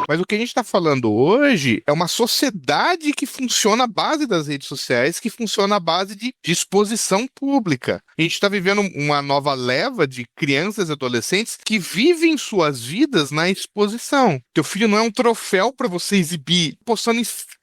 Mas o que a gente está falando hoje é uma sociedade que funciona à base das redes sociais, que funciona à base de exposição pública. A gente está vivendo uma nova leva de crianças e adolescentes que vivem suas vidas na exposição. Teu filho não é um troféu para você exibir, postando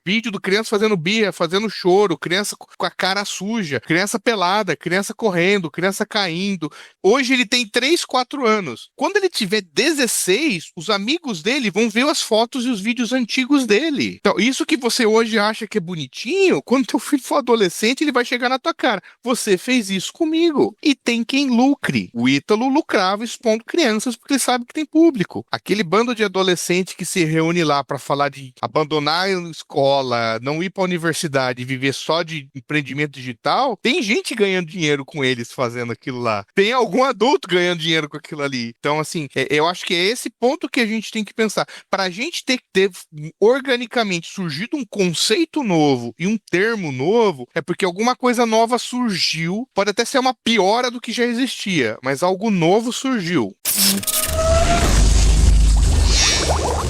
vídeo do criança fazendo birra, fazendo choro, criança com a cara suja, criança pelada, criança correndo, criança caindo. Hoje ele tem 3, 4 anos. Quando ele tiver 16, os amigos dele vão ver as fotos e os vídeos antigos dele. Então, isso que você hoje acha que é bonitinho, quando teu filho for adolescente, ele vai chegar na tua cara. Você fez isso comigo. E tem quem lucre. O Ítalo lucrava expondo crianças porque ele sabe que tem público. Aquele bando de adolescente que se reúne lá para falar de abandonar a escola, não ir para a universidade e viver só de empreendimento digital, tem gente ganhando dinheiro com eles fazendo aquilo lá. Tem algum adulto ganhando dinheiro com aquilo ali. Então, assim, eu acho que é esse ponto que a gente tem que pensar. Para a gente ter organicamente surgido um conceito novo e um termo novo, é porque alguma coisa nova surgiu. Pode até ser uma piora do que já existia, mas algo novo surgiu.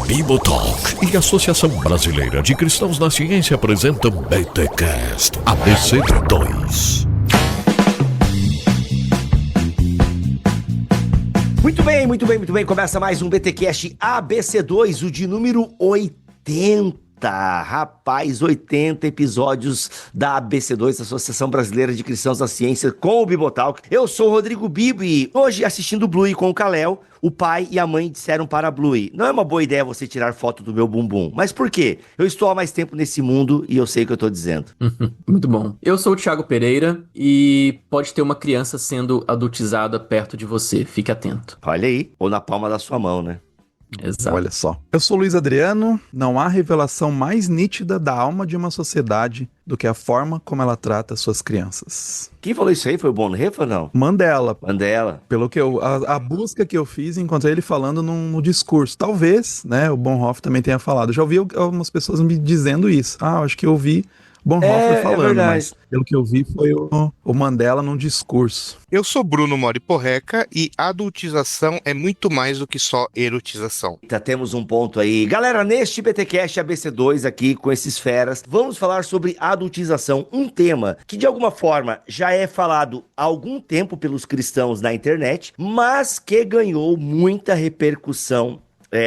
Bibotalk e a Associação Brasileira de Cristãos na Ciência apresentam BTcast ABC2. Muito bem, muito bem, muito bem. Começa mais um BTcast ABC2, o de número 80. Rapaz, 80 episódios da ABC2, Associação Brasileira de Cristãos na Ciência, com o Bibotalk. Eu sou o Rodrigo Bibo e hoje assistindo o Bluey com o Kalel, o pai e a mãe disseram para a Bluey: não é uma boa ideia você tirar foto do meu bumbum. Mas por quê? Eu estou há mais tempo nesse mundo e eu sei o que eu estou dizendo. Muito bom. Eu sou o Thiago Pereira e pode ter uma criança sendo adultizada perto de você. Fique atento. Olha aí, ou na palma da sua mão, né? Exato. Olha só. Eu sou Luiz Adriano. Não há revelação mais nítida da alma de uma sociedade do que a forma como ela trata suas crianças. Quem falou isso aí? Foi o Bonhoeffer ou não? Mandela. Mandela. Pelo que a busca que eu fiz, encontrei ele falando no discurso. Talvez, né, o Bonhoeffer também tenha falado. Já ouvi algumas pessoas me dizendo isso. Acho que eu ouvi Bonhoeffer falando, mas pelo que eu vi foi o Mandela num discurso. Eu sou Bruno Mori Porreca e adultização é muito mais do que só erotização. Temos um ponto aí. Galera, neste BTcast ABC2 aqui com esses feras, vamos falar sobre adultização, um tema que de alguma forma já é falado há algum tempo pelos cristãos na internet, mas que ganhou muita repercussão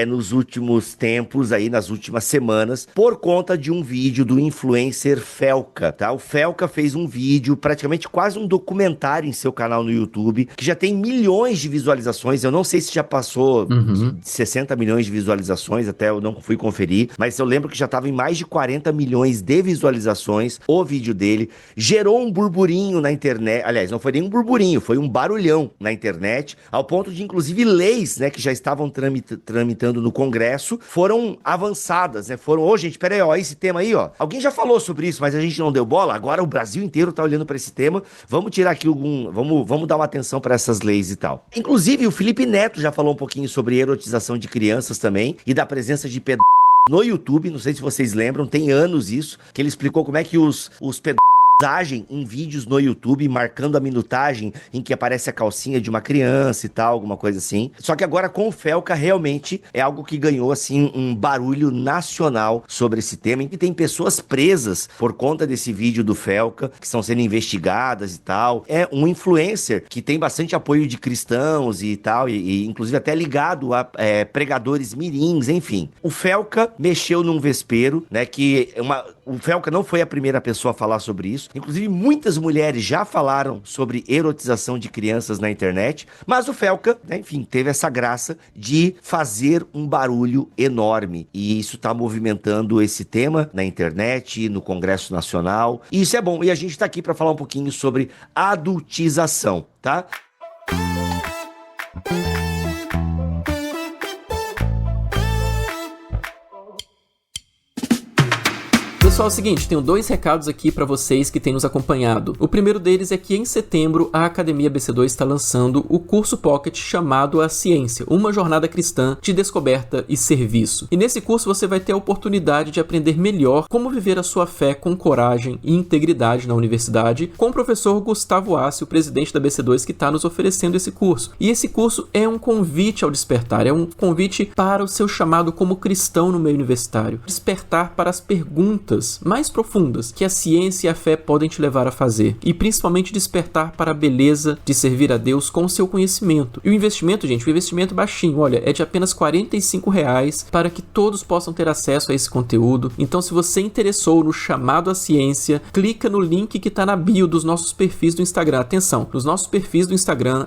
nos últimos tempos, aí nas últimas semanas, por conta de um vídeo do influencer Felca, tá? O Felca fez um vídeo, praticamente quase um documentário em seu canal no YouTube, que já tem milhões de visualizações. Eu não sei se já passou de 60 milhões de visualizações, até eu não fui conferir, mas eu lembro que já estava em mais de 40 milhões de visualizações o vídeo dele. Gerou um burburinho na internet, aliás, não foi nem um burburinho, foi um barulhão na internet, ao ponto de, inclusive, leis, né, que já estavam tramitando no Congresso, foram avançadas, né? Gente, peraí, esse tema aí, alguém já falou sobre isso, mas a gente não deu bola, agora o Brasil inteiro tá olhando para esse tema, vamos tirar aqui vamos dar uma atenção para essas leis e tal. Inclusive, o Felipe Neto já falou um pouquinho sobre erotização de crianças também, e da presença de no YouTube, não sei se vocês lembram, tem anos isso, que ele explicou como é que os agem em vídeos no YouTube, marcando a minutagem em que aparece a calcinha de uma criança e tal, alguma coisa assim. Só que agora com o Felca realmente é algo que ganhou assim um barulho nacional sobre esse tema, e tem pessoas presas por conta desse vídeo do Felca, que estão sendo investigadas e tal. É um influencer que tem bastante apoio de cristãos e tal, e inclusive até ligado a pregadores mirins, enfim. O Felca mexeu num vespeiro, né, o Felca não foi a primeira pessoa a falar sobre isso. Inclusive, muitas mulheres já falaram sobre erotização de crianças na internet, mas o Felca, né, enfim, teve essa graça de fazer um barulho enorme. E isso está movimentando esse tema na internet, no Congresso Nacional. E isso é bom. E a gente está aqui para falar um pouquinho sobre adultização, tá? Pessoal, é o seguinte, tenho 2 recados aqui para vocês que têm nos acompanhado. O primeiro deles é que em setembro a Academia BC2 está lançando o curso Pocket chamado A Ciência, uma jornada cristã de descoberta e serviço. E nesse curso você vai ter a oportunidade de aprender melhor como viver a sua fé com coragem e integridade na universidade, com o professor Gustavo Assi, o presidente da BC2, que está nos oferecendo esse curso. E esse curso é um convite ao despertar, é um convite para o seu chamado como cristão no meio universitário. Despertar para as perguntas mais profundas que a ciência e a fé podem te levar a fazer. E principalmente despertar para a beleza de servir a Deus com o seu conhecimento. E o investimento, gente, o investimento baixinho, olha, é de apenas R$45 para que todos possam ter acesso a esse conteúdo. Então, se você interessou no chamado à ciência, clica no link que está na bio dos nossos perfis do Instagram. Atenção, nos nossos perfis do Instagram,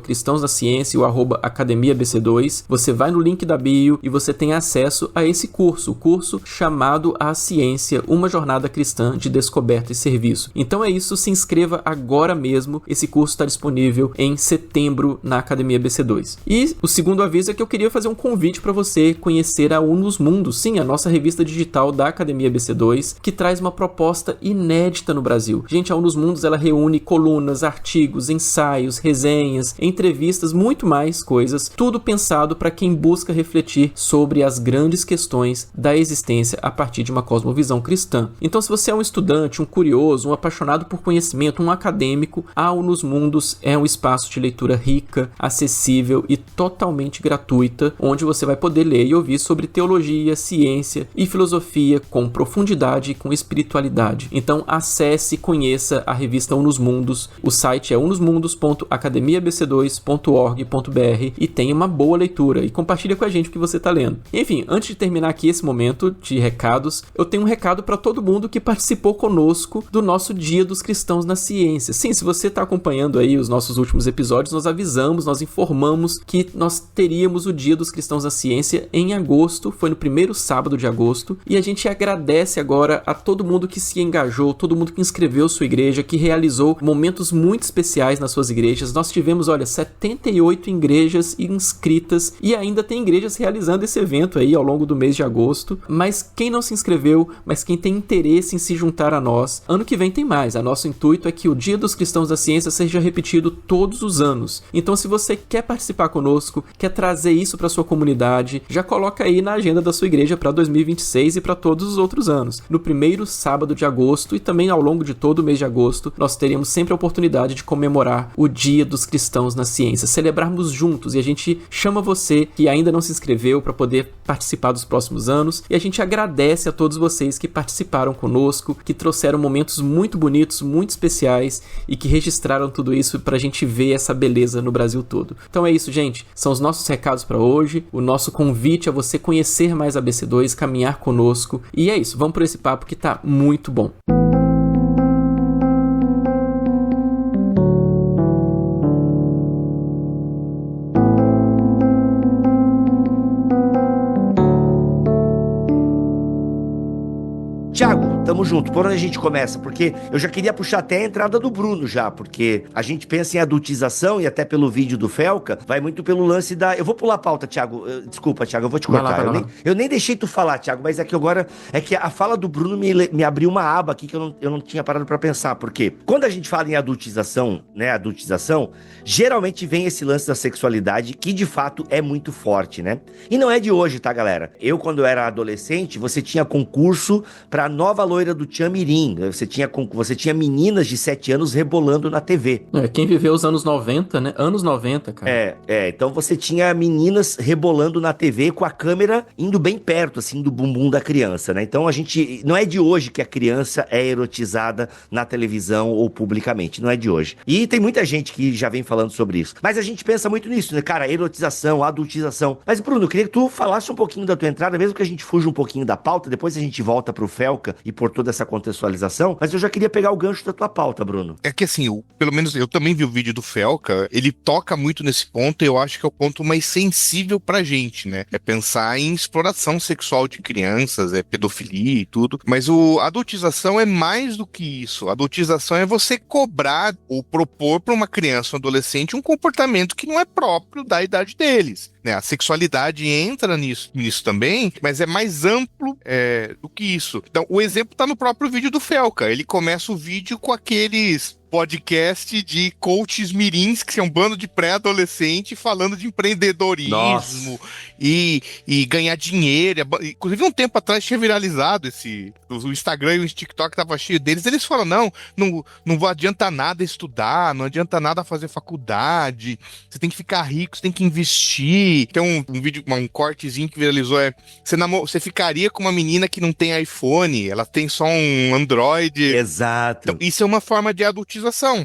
@cristãos da ciência e o @academia BC2, você vai no link da bio e você tem acesso a esse curso, o curso chamado A Ciência, uma jornada cristã de descoberta e serviço. Então é isso, se inscreva agora mesmo, esse curso está disponível em setembro na Academia BC2. E o segundo aviso é que eu queria fazer um convite para você conhecer a Unus Mundus, sim, a nossa revista digital da Academia BC2, que traz uma proposta inédita no Brasil. Gente, a Unus Mundus, ela reúne colunas, artigos, ensaios, resenhas, entrevistas, muito mais coisas, tudo pensado para quem busca refletir sobre as grandes questões da existência a partir de uma cosmovisão cristã. Então, se você é um estudante, um curioso, um apaixonado por conhecimento, um acadêmico, a Unus Mundus é um espaço de leitura rica, acessível e totalmente gratuita, onde você vai poder ler e ouvir sobre teologia, ciência e filosofia com profundidade e com espiritualidade. Então, acesse e conheça a revista Unus Mundus. O site é unusmundus.academiabc2.org.br e tenha uma boa leitura e compartilha com a gente o que você está lendo. Enfim, antes de terminar aqui esse momento de recados, eu tenho um recado para todo mundo que participou conosco do nosso Dia dos Cristãos na Ciência. Sim, se você está acompanhando aí os nossos últimos episódios, nós avisamos, nós informamos que nós teríamos o Dia dos Cristãos na Ciência em agosto, foi no primeiro sábado de agosto, e a gente agradece agora a todo mundo que se engajou, todo mundo que inscreveu sua igreja, que realizou momentos muito especiais nas suas igrejas. Nós tivemos, olha, 78 igrejas inscritas e ainda tem igrejas realizando esse evento aí ao longo do mês de agosto, mas quem não se inscreveu, mas quem tem interesse em se juntar a nós, ano que vem tem mais. A nosso intuito é que o Dia dos Cristãos da Ciência seja repetido todos os anos. Então, se você quer participar conosco, quer trazer isso para sua comunidade, já coloca aí na agenda da sua igreja para 2026 e para todos os outros anos. No primeiro sábado de agosto e também ao longo de todo o mês de agosto, nós teremos sempre a oportunidade de comemorar o Dia dos Cristãos na Ciência, celebrarmos juntos, e a gente chama você que ainda não se inscreveu para poder participar dos próximos anos, e a gente agradece a todos vocês que participaram conosco, que trouxeram momentos muito bonitos, muito especiais e que registraram tudo isso para a gente ver essa beleza no Brasil todo. Então é isso, gente, são os nossos recados para hoje, o nosso convite a você conhecer mais a BC2, caminhar conosco, e é isso, vamos por esse papo que tá muito bom. Thiago, tamo junto. Por onde a gente começa? Porque eu já queria puxar até a entrada do Bruno já, porque a gente pensa em adultização e até pelo vídeo do Felca, vai muito pelo lance da... Eu vou pular a pauta, Thiago. Desculpa, Thiago, eu vou te cortar. Eu nem deixei tu falar, Thiago, mas é que agora... É que a fala do Bruno me abriu uma aba aqui que eu não tinha parado pra pensar. Porque quando a gente fala em adultização, né, geralmente vem esse lance da sexualidade que de fato é muito forte, né? E não é de hoje, tá, galera? Eu, quando eu era adolescente, você tinha concurso pra nova loira do Tchamirim. Você tinha meninas de 7 anos rebolando na TV. Quem viveu os anos 90, né? Anos 90, cara. Então você tinha meninas rebolando na TV com a câmera indo bem perto, assim, do bumbum da criança, né? Então não é de hoje que a criança é erotizada na televisão ou publicamente, não é de hoje. E tem muita gente que já vem falando sobre isso. Mas a gente pensa muito nisso, né? Cara, erotização, adultização. Mas, Bruno, eu queria que tu falasse um pouquinho da tua entrada, mesmo que a gente fuja um pouquinho da pauta, depois a gente volta pro Felca e por toda essa contextualização, mas eu já queria pegar o gancho da tua pauta, Bruno. É que assim, pelo menos eu também vi o vídeo do Felca, ele toca muito nesse ponto, e eu acho que é o ponto mais sensível pra gente, né? É pensar em exploração sexual de crianças, pedofilia e tudo, mas a adultização é mais do que isso. A adultização é você cobrar ou propor pra uma criança ou adolescente um comportamento que não é próprio da idade deles, né? A sexualidade entra nisso também, mas é mais amplo do que isso. Então, o exemplo tá no próprio vídeo do Felca. Ele começa o vídeo com aqueles podcast de coaches mirins, que é um bando de pré-adolescente falando de empreendedorismo e ganhar dinheiro. Inclusive, um tempo atrás tinha viralizado o Instagram e o TikTok tava cheio deles. Eles falam, não adianta nada estudar, não adianta nada fazer faculdade, você tem que ficar rico, você tem que investir. Tem um vídeo, um cortezinho que viralizou, você ficaria com uma menina que não tem iPhone, ela tem só um Android. Exato. Então, isso é uma forma de adultização.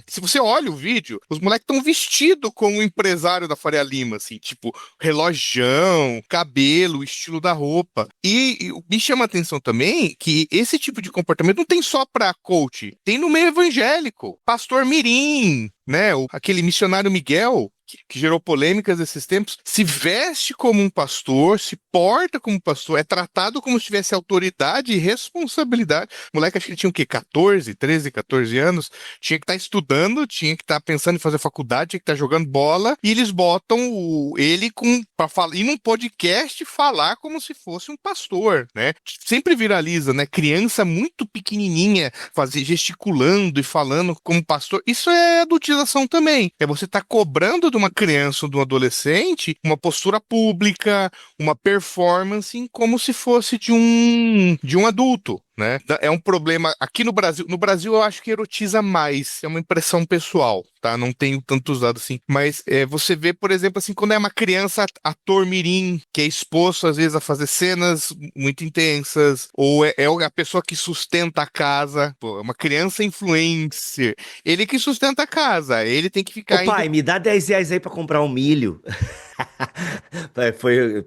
Se você olha o vídeo, os moleques estão vestidos como o empresário da Faria Lima, assim, tipo, relojão, cabelo, estilo da roupa. E me chama a atenção também que esse tipo de comportamento não tem só pra coach, tem no meio evangélico. Pastor Mirim, né? Aquele missionário Miguel, que gerou polêmicas esses tempos, se veste como um pastor, se porta como pastor, é tratado como se tivesse autoridade e responsabilidade. O moleque, acho que ele tinha o quê? 13, 14 anos, tinha que estar estudando, tinha que estar pensando em fazer faculdade, tinha que estar jogando bola, e eles botam ele pra falar, e num podcast falar como se fosse um pastor, né? Sempre viraliza, né? Criança muito pequenininha, gesticulando e falando como pastor. Isso é adultização também. É você estar cobrando de uma criança ou de um adolescente uma postura pública, uma performance como se fosse de um adulto, né? É um problema aqui no Brasil. No Brasil eu acho que erotiza mais, é uma impressão pessoal, tá? Não tenho tantos dados assim, mas você vê, por exemplo, assim, quando é uma criança ator mirim, que é exposto às vezes a fazer cenas muito intensas, ou é a pessoa que sustenta a casa, pô, é uma criança influencer, ele que sustenta a casa, ele tem que ficar... Ô pai, me dá 10 reais aí pra comprar um milho.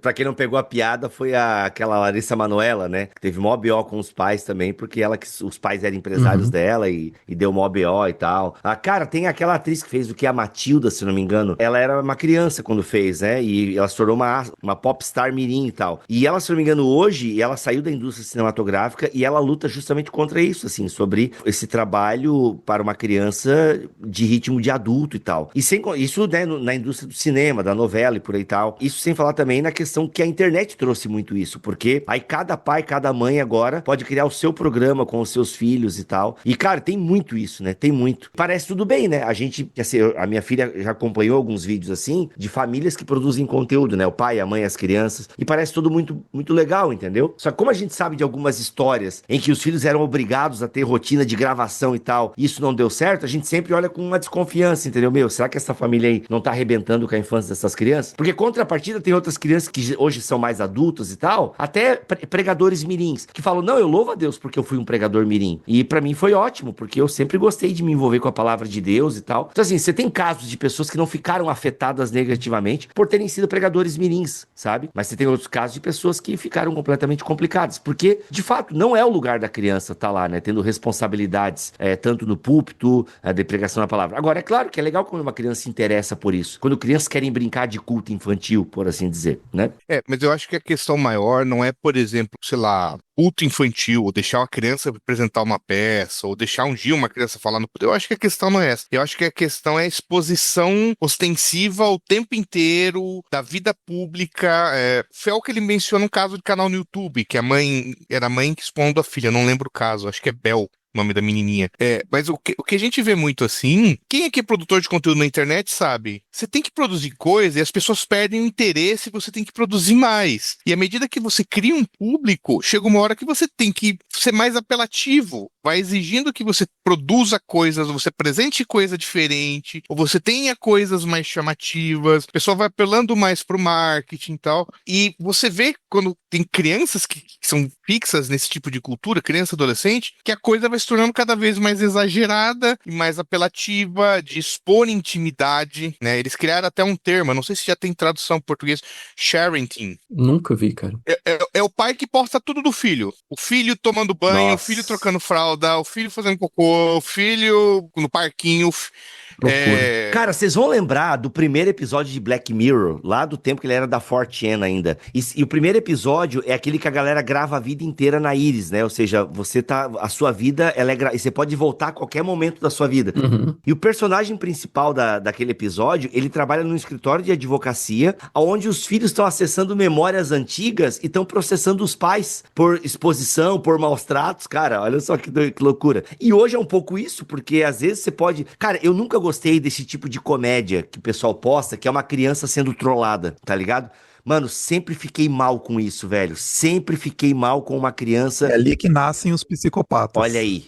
Pra quem não pegou a piada, foi aquela Larissa Manoela, né? Que teve mó BO com os pais também, porque os pais eram empresários dela e deu mó BO e tal. Cara, tem aquela atriz que fez o que? A Matilda, se não me engano. Ela era uma criança quando fez, né? E ela se tornou uma popstar mirim e tal. E ela, se não me engano, hoje, ela saiu da indústria cinematográfica e ela luta justamente contra isso, assim, sobre esse trabalho para uma criança de ritmo de adulto e tal. E isso, né, na indústria do cinema, da novela e por aí tal. Isso sem falar também na questão que a internet trouxe muito isso, porque aí cada pai, cada mãe agora pode criar o seu programa com os seus filhos e tal. E, cara, tem muito isso, né? Tem muito. Parece tudo bem, né? A gente, assim, a minha filha já acompanhou alguns vídeos assim, de famílias que produzem conteúdo, né? O pai, a mãe, as crianças. E parece tudo muito, muito legal, entendeu? Só que como a gente sabe de algumas histórias em que os filhos eram obrigados a ter rotina de gravação e tal, e isso não deu certo, a gente sempre olha com uma desconfiança, entendeu? Meu, será que essa família aí não tá arrebentando com a infância dessas crianças? Porque contrapartida tem outras crianças que hoje são mais adultas e tal, até pregadores mirins, que falam, não, eu louvo a Deus porque eu fui um pregador mirim. E pra mim foi ótimo, porque eu sempre gostei de me envolver com a palavra de Deus e tal. Então assim, você tem casos de pessoas que não ficaram afetadas negativamente por terem sido pregadores mirins, sabe? Mas você tem outros casos de pessoas que ficaram completamente complicadas, porque, de fato, não é o lugar da criança tá lá, né? Tendo responsabilidades, tanto no púlpito, de pregação da palavra. Agora, é claro que é legal quando uma criança se interessa por isso. Quando crianças querem brincar de culto infantil, por assim dizer, né? Mas eu acho que a questão maior não é, por exemplo, sei lá, culto infantil, ou deixar uma criança apresentar uma peça, ou deixar um dia uma criança falar no... Eu acho que a questão não é essa. Eu acho que a questão é a exposição ostensiva o tempo inteiro da vida pública. Foi o que ele menciona um caso de canal no YouTube, que era a mãe que expondo a filha, não lembro o caso, acho que é Bel, o nome da menininha. Mas o que a gente vê muito assim, quem aqui é produtor de conteúdo na internet sabe, você tem que produzir coisa e as pessoas perdem o interesse, você tem que produzir mais. E à medida que você cria um público, chega uma hora que você tem que ser mais apelativo, vai exigindo que você produza coisas, você presente coisa diferente, ou você tenha coisas mais chamativas, a pessoa vai apelando mais pro marketing e tal. E você vê quando tem crianças que são fixas nesse tipo de cultura, criança, adolescente, que a coisa vai se tornando cada vez mais exagerada e mais apelativa, de expor intimidade, né? Eles criaram até um termo, não sei se já tem tradução em português, sharenting. Nunca vi, cara. É o pai que posta tudo do filho. O filho tomando banho, Nossa. o filho trocando fralda, o filho fazendo cocô, o filho no parquinho. Cara, vocês vão lembrar do primeiro episódio de Black Mirror, lá do tempo que ele era da 4chan ainda. E o primeiro episódio é aquele que a galera grava a vida inteira na íris, né? Ou seja, a sua vida, e você pode voltar a qualquer momento da sua vida. E o personagem principal daquele episódio, ele trabalha num escritório de advocacia, onde os filhos estão acessando memórias antigas e estão processando os pais por exposição, por maus tratos. Cara, olha só que loucura. E hoje é um pouco isso, porque às vezes você pode... Cara, eu nunca gostei desse tipo de comédia que o pessoal posta, que é uma criança sendo trollada, tá ligado? Mano, sempre fiquei mal com isso, velho. Sempre fiquei mal com uma criança... É ali que nascem os psicopatas. Olha aí.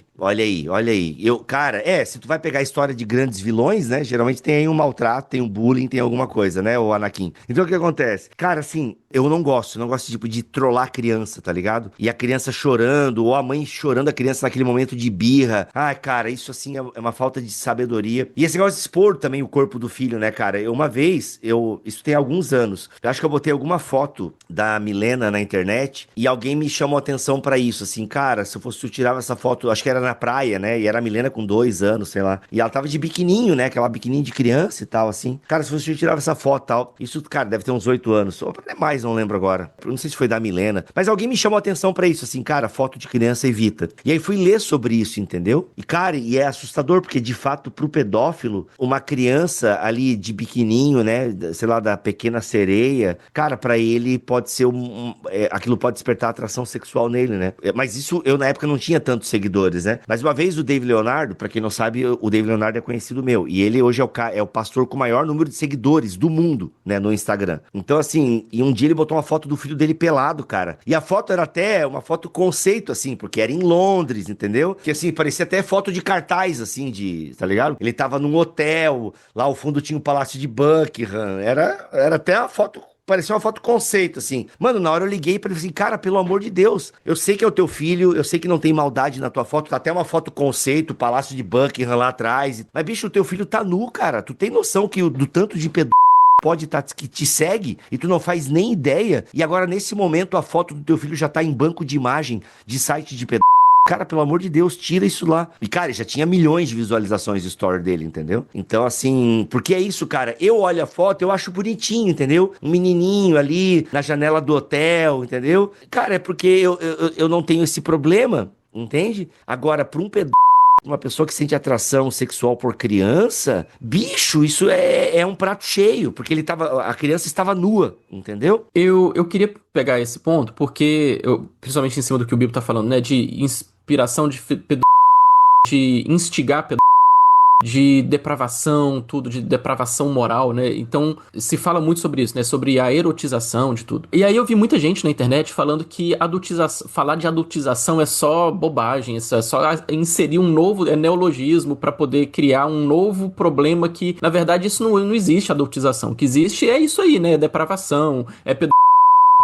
Cara, se tu vai pegar a história de grandes vilões, né? Geralmente tem aí um maltrato, tem um bullying, tem alguma coisa, né? O Anakin. Então o que acontece? Cara, assim, eu não gosto tipo de trollar criança, tá ligado? E a criança chorando, ou a mãe chorando a criança naquele momento de birra. Ai, cara, isso assim é uma falta de sabedoria. E esse negócio de expor também o corpo do filho, né, cara? Uma vez, isso tem alguns anos, eu acho que eu botei alguma foto da Milena na internet e alguém me chamou a atenção pra isso, assim, cara, se eu tirava essa foto, acho que era na praia, né? E era a Milena com 2 anos, sei lá. E ela tava de biquininho, né? Aquela biquininho de criança e tal, assim. Cara, se você tirava essa foto e tal, isso, cara, deve ter uns 8 anos. Ou até mais, não lembro agora. Não sei se foi da Milena. Mas alguém me chamou a atenção pra isso, assim, cara, foto de criança evita. E aí fui ler sobre isso, entendeu? E, cara, é assustador, porque de fato, pro pedófilo, uma criança ali de biquininho, né? Sei lá, da Pequena Sereia, cara, pra ele pode ser aquilo pode despertar atração sexual nele, né? Mas isso, eu na época não tinha tantos seguidores, né? Mas uma vez o David Leonardo, pra quem não sabe, o David Leonardo é conhecido meu. E ele hoje é o pastor com o maior número de seguidores do mundo, né? No Instagram. Então, assim, e um dia ele botou uma foto do filho dele pelado, cara. E a foto era até uma foto conceito, assim, porque era em Londres, entendeu? Que, assim, parecia até foto de cartaz, assim, tá ligado? Ele tava num hotel, lá ao fundo tinha o Palácio de Buckingham. Era até a foto... Parecia uma foto conceito, assim. Mano, na hora eu liguei pra ele assim, cara, pelo amor de Deus, eu sei que é o teu filho, eu sei que não tem maldade na tua foto, tá até uma foto conceito, Palácio de Buckingham lá atrás. Mas, bicho, o teu filho tá nu, cara. Tu tem noção que do tanto de pode estar que te segue e tu não faz nem ideia. E agora, nesse momento, a foto do teu filho já tá em banco de imagem de site de Cara, pelo amor de Deus, tira isso lá. E, cara, já tinha milhões de visualizações de story dele, entendeu? Então, assim, porque é isso, cara. Eu olho a foto, eu acho bonitinho, entendeu? Um menininho ali na janela do hotel, entendeu? Cara, é porque eu não tenho esse problema, entende? Agora, pra uma pessoa que sente atração sexual por criança, bicho, isso é um prato cheio, porque a criança estava nua, entendeu? Eu queria pegar esse ponto, porque, principalmente em cima do que o Bibo tá falando, né, de inspiração de instigar de depravação, tudo, de depravação moral, né? Então, se fala muito sobre isso, né? Sobre a erotização de tudo. E aí eu vi muita gente na internet falando que falar de adultização é só bobagem, é só inserir um novo neologismo para poder criar um novo problema que, na verdade, isso não existe, adultização. O que existe é isso aí, né? Depravação,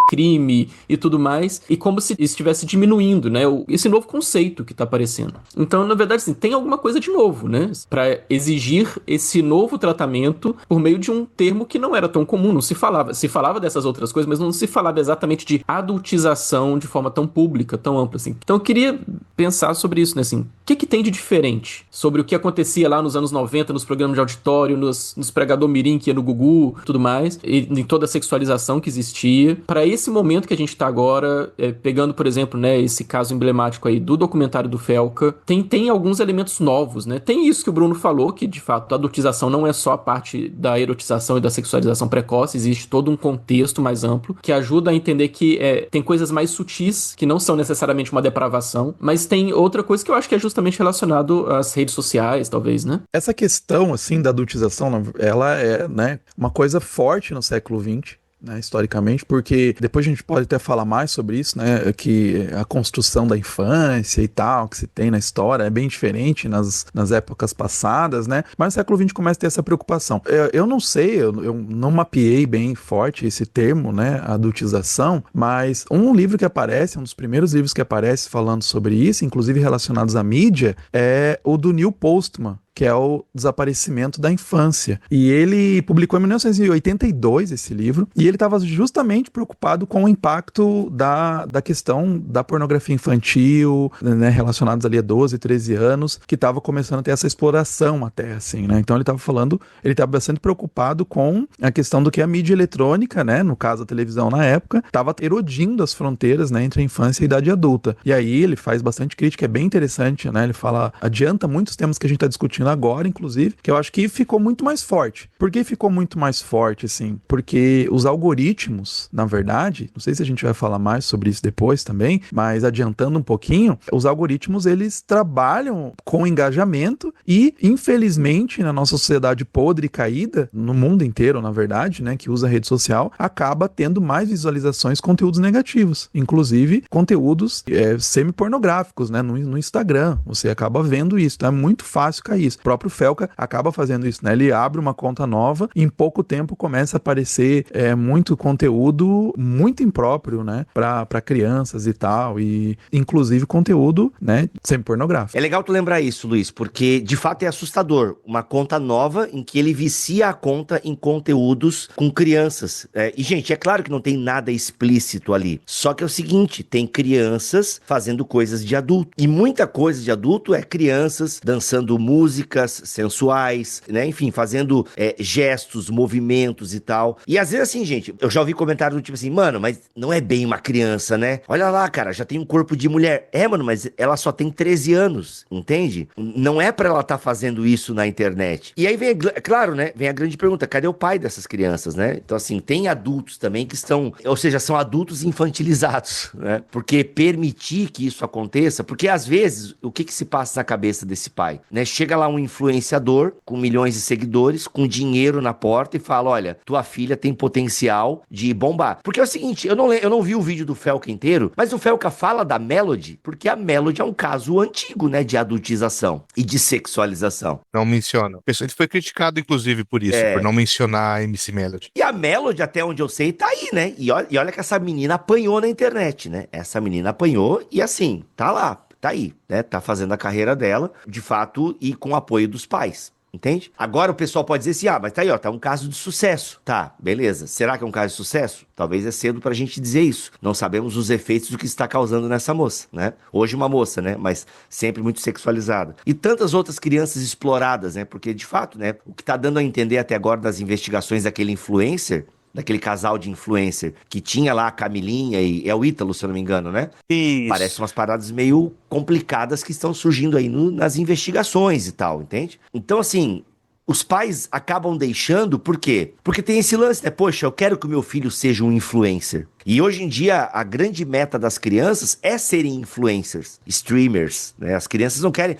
crime e tudo mais, e como se estivesse diminuindo, né, esse novo conceito que tá aparecendo. Então, na verdade, assim, tem alguma coisa de novo, né, para exigir esse novo tratamento por meio de um termo que não era tão comum, não se falava dessas outras coisas, mas não se falava exatamente de adultização de forma tão pública, tão ampla, assim. Então, eu queria pensar sobre isso, né, assim, o que tem de diferente sobre o que acontecia lá nos anos 90, nos programas de auditório, nos pregador mirim que ia no Gugu, tudo mais, e em toda a sexualização que existia, para esse momento que a gente tá agora, pegando, por exemplo, né, esse caso emblemático aí do documentário do Felca, tem alguns elementos novos, né? Tem isso que o Bruno falou, que de fato a adultização não é só a parte da erotização e da sexualização precoce, existe todo um contexto mais amplo que ajuda a entender que tem coisas mais sutis, que não são necessariamente uma depravação, mas tem outra coisa que eu acho que é justamente relacionado às redes sociais, talvez, né? Essa questão, assim, da adultização, ela é, né, uma coisa forte no século XX. Né, historicamente, porque depois a gente pode até falar mais sobre isso, né, que a construção da infância e tal, que se tem na história, é bem diferente nas épocas passadas, né, mas no século XX começa a ter essa preocupação. Eu não sei, eu não mapeei bem forte esse termo, né, adultização, mas um livro que aparece, um dos primeiros livros que aparece falando sobre isso, inclusive relacionados à mídia, é o do Neil Postman, que é o Desaparecimento da Infância. E ele publicou em 1982 esse livro, e ele estava justamente preocupado com o impacto da questão da pornografia infantil, né, relacionados ali a 12, 13 anos, que estava começando a ter essa exploração até, assim, né? Então ele estava bastante preocupado com a questão do que a mídia eletrônica, né, no caso a televisão na época, estava erodindo as fronteiras, né, entre a infância e a idade adulta. E aí ele faz bastante crítica, é bem interessante, né? Ele adianta muitos temas que a gente está discutindo agora, inclusive, que eu acho que ficou muito mais forte. Por que ficou muito mais forte, assim? Porque os algoritmos, na verdade, não sei se a gente vai falar mais sobre isso depois também, mas adiantando um pouquinho, os algoritmos, eles trabalham com engajamento e, infelizmente, na nossa sociedade podre e caída, no mundo inteiro, na verdade, né, que usa rede social, acaba tendo mais visualizações, conteúdos negativos, inclusive conteúdos semi-pornográficos, né, no Instagram, você acaba vendo isso, então é muito fácil cair isso. O próprio Felca acaba fazendo isso, né, ele abre uma conta nova e em pouco tempo começa a aparecer muito conteúdo muito impróprio, né, para crianças e tal, e inclusive conteúdo, né, semi-pornográfico. É legal tu lembrar isso, Luiz, porque de fato é assustador, uma conta nova em que ele vicia a conta em conteúdos com crianças. E, gente, é claro que não tem nada explícito ali, só que é o seguinte, tem crianças fazendo coisas de adulto, e muita coisa de adulto é crianças dançando músicas sensuais, né, enfim, fazendo gestos, movimentos e tal. E às vezes assim, gente, eu já ouvi comentários do tipo assim, mano, mas não é bem uma criança, né? Olha lá, cara, já tem um corpo de mulher. Mano, mas ela só tem 13 anos, entende? Não é pra ela estar fazendo isso na internet. E aí vem, claro, né, vem a grande pergunta, cadê o pai dessas crianças, né? Então assim, tem adultos também que estão, ou seja, são adultos infantilizados, né? Porque permitir que isso aconteça, porque às vezes, o que se passa na cabeça desse pai, né? Chega lá um influenciador com milhões de seguidores, com dinheiro na porta e fala, olha, tua filha tem potencial de bombar. Porque é o seguinte, eu não vi o vídeo do Felca inteiro, mas o Felca fala da Melody, porque a Melody é um caso antigo, né, de adultização e de sexualização. Não menciona. Ele foi criticado, inclusive, por isso, por não mencionar a MC Melody. E a Melody, até onde eu sei, tá aí, né? E olha que essa menina apanhou na internet, né? Essa menina apanhou e assim, tá lá, tá aí, né? Tá fazendo a carreira dela, de fato, e com o apoio dos pais. Entende? Agora o pessoal pode dizer assim, mas tá aí, ó, tá um caso de sucesso. Tá, beleza. Será que é um caso de sucesso? Talvez é cedo pra gente dizer isso. Não sabemos os efeitos do que está causando nessa moça, né? Hoje uma moça, né? Mas sempre muito sexualizada. E tantas outras crianças exploradas, né? Porque, de fato, né? O que tá dando a entender até agora das investigações daquele influencer, daquele casal de influencer que tinha lá a Camilinha e é o Ítalo, se eu não me engano, né? Isso. Parece umas paradas meio complicadas que estão surgindo aí nas investigações e tal, entende? Então, assim, os pais acabam deixando, por quê? Porque tem esse lance, né? Poxa, eu quero que o meu filho seja um influencer. E hoje em dia, a grande meta das crianças é serem influencers, streamers, né? As crianças não querem,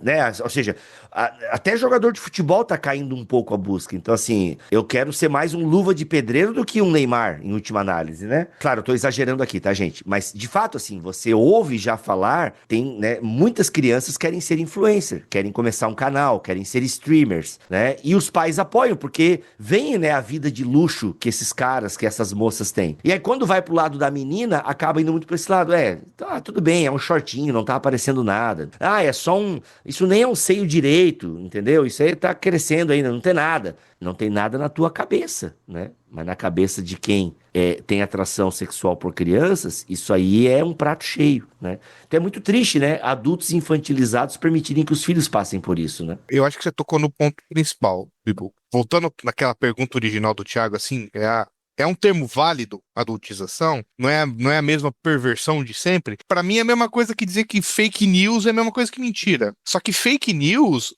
né? Ou seja, até jogador de futebol tá caindo um pouco a busca. Então, assim, eu quero ser mais um luva de pedreiro do que um Neymar, em última análise, né? Claro, eu tô exagerando aqui, tá, gente? Mas, de fato, assim, você ouve já falar, tem, né? Muitas crianças querem ser influencer, querem começar um canal, querem ser streamers, né? E os pais apoiam, porque vem, né, a vida de luxo que esses caras, que essas moças têm. E aí, quando vai pro lado da menina, acaba indo muito pra esse lado. Tá, tudo bem, é um shortinho, não tá aparecendo nada. É só isso nem é um seio direito, entendeu? Isso aí tá crescendo ainda, não tem nada. Não tem nada na tua cabeça, né? Mas na cabeça de quem tem atração sexual por crianças, isso aí é um prato cheio, né? Então é muito triste, né? Adultos infantilizados permitirem que os filhos passem por isso, né? Eu acho que você tocou no ponto principal, Bibu. Voltando naquela pergunta original do Thiago, assim, é um termo válido, adultização? Não é a mesma perversão de sempre? Pra mim é a mesma coisa que dizer que fake news é a mesma coisa que mentira. Só que fake news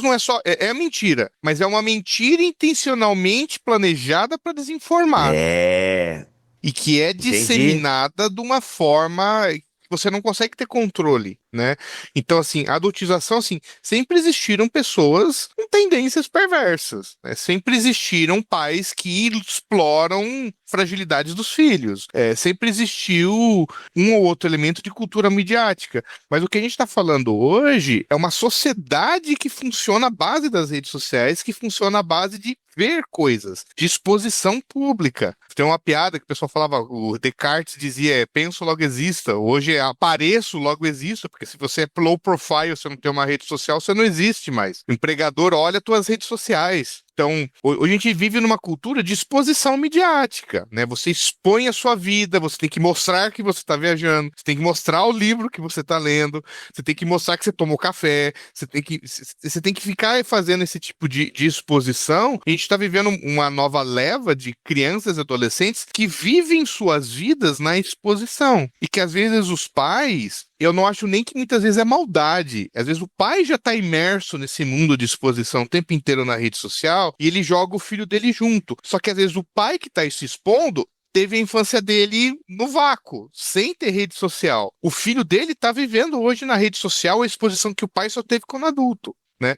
não é só... É mentira, mas é uma mentira intencionalmente planejada pra desinformar. E que é disseminada de uma forma que você não consegue ter controle, né? Então, assim, a adultização, assim, sempre existiram pessoas com tendências perversas, né? Sempre existiram pais que exploram fragilidades dos filhos. Sempre existiu um ou outro elemento de cultura midiática. Mas o que a gente está falando hoje é uma sociedade que funciona à base das redes sociais, que funciona à base de ver coisas, de exposição pública. Tem uma piada que o pessoal falava, o Descartes dizia, penso, logo existo. Hoje é apareço, logo existo, porque Porque se você é low profile, você não tem uma rede social, você não existe mais. O empregador olha tuas redes sociais. Então, hoje a gente vive numa cultura de exposição midiática, né? Você expõe a sua vida, você tem que mostrar que você está viajando, você tem que mostrar o livro que você está lendo, você tem que mostrar que você tomou café, você tem que ficar fazendo esse tipo de exposição. A gente está vivendo uma nova leva de crianças e adolescentes que vivem suas vidas na exposição. E que às vezes os pais... Eu não acho nem que muitas vezes é maldade. Às vezes o pai já está imerso nesse mundo de exposição o tempo inteiro na rede social e ele joga o filho dele junto. Só que às vezes o pai que está se expondo teve a infância dele no vácuo, sem ter rede social. O filho dele está vivendo hoje na rede social a exposição que o pai só teve quando adulto, né?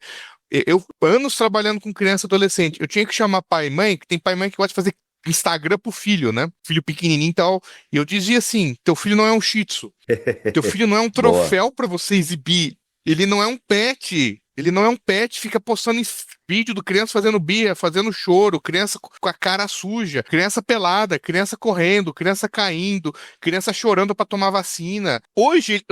Eu, anos trabalhando com criança e adolescente, eu tinha que chamar pai e mãe, que tem pai e mãe que gosta de fazer Instagram pro filho, né? Filho pequenininho e tal. E eu dizia assim, teu filho não é um shih tzu. Teu filho não é um troféu pra você exibir. Ele não é um pet. Ele não é um pet, fica postando vídeo do criança fazendo birra, fazendo choro, criança com a cara suja, criança pelada, criança correndo, criança caindo, criança chorando pra tomar vacina. Hoje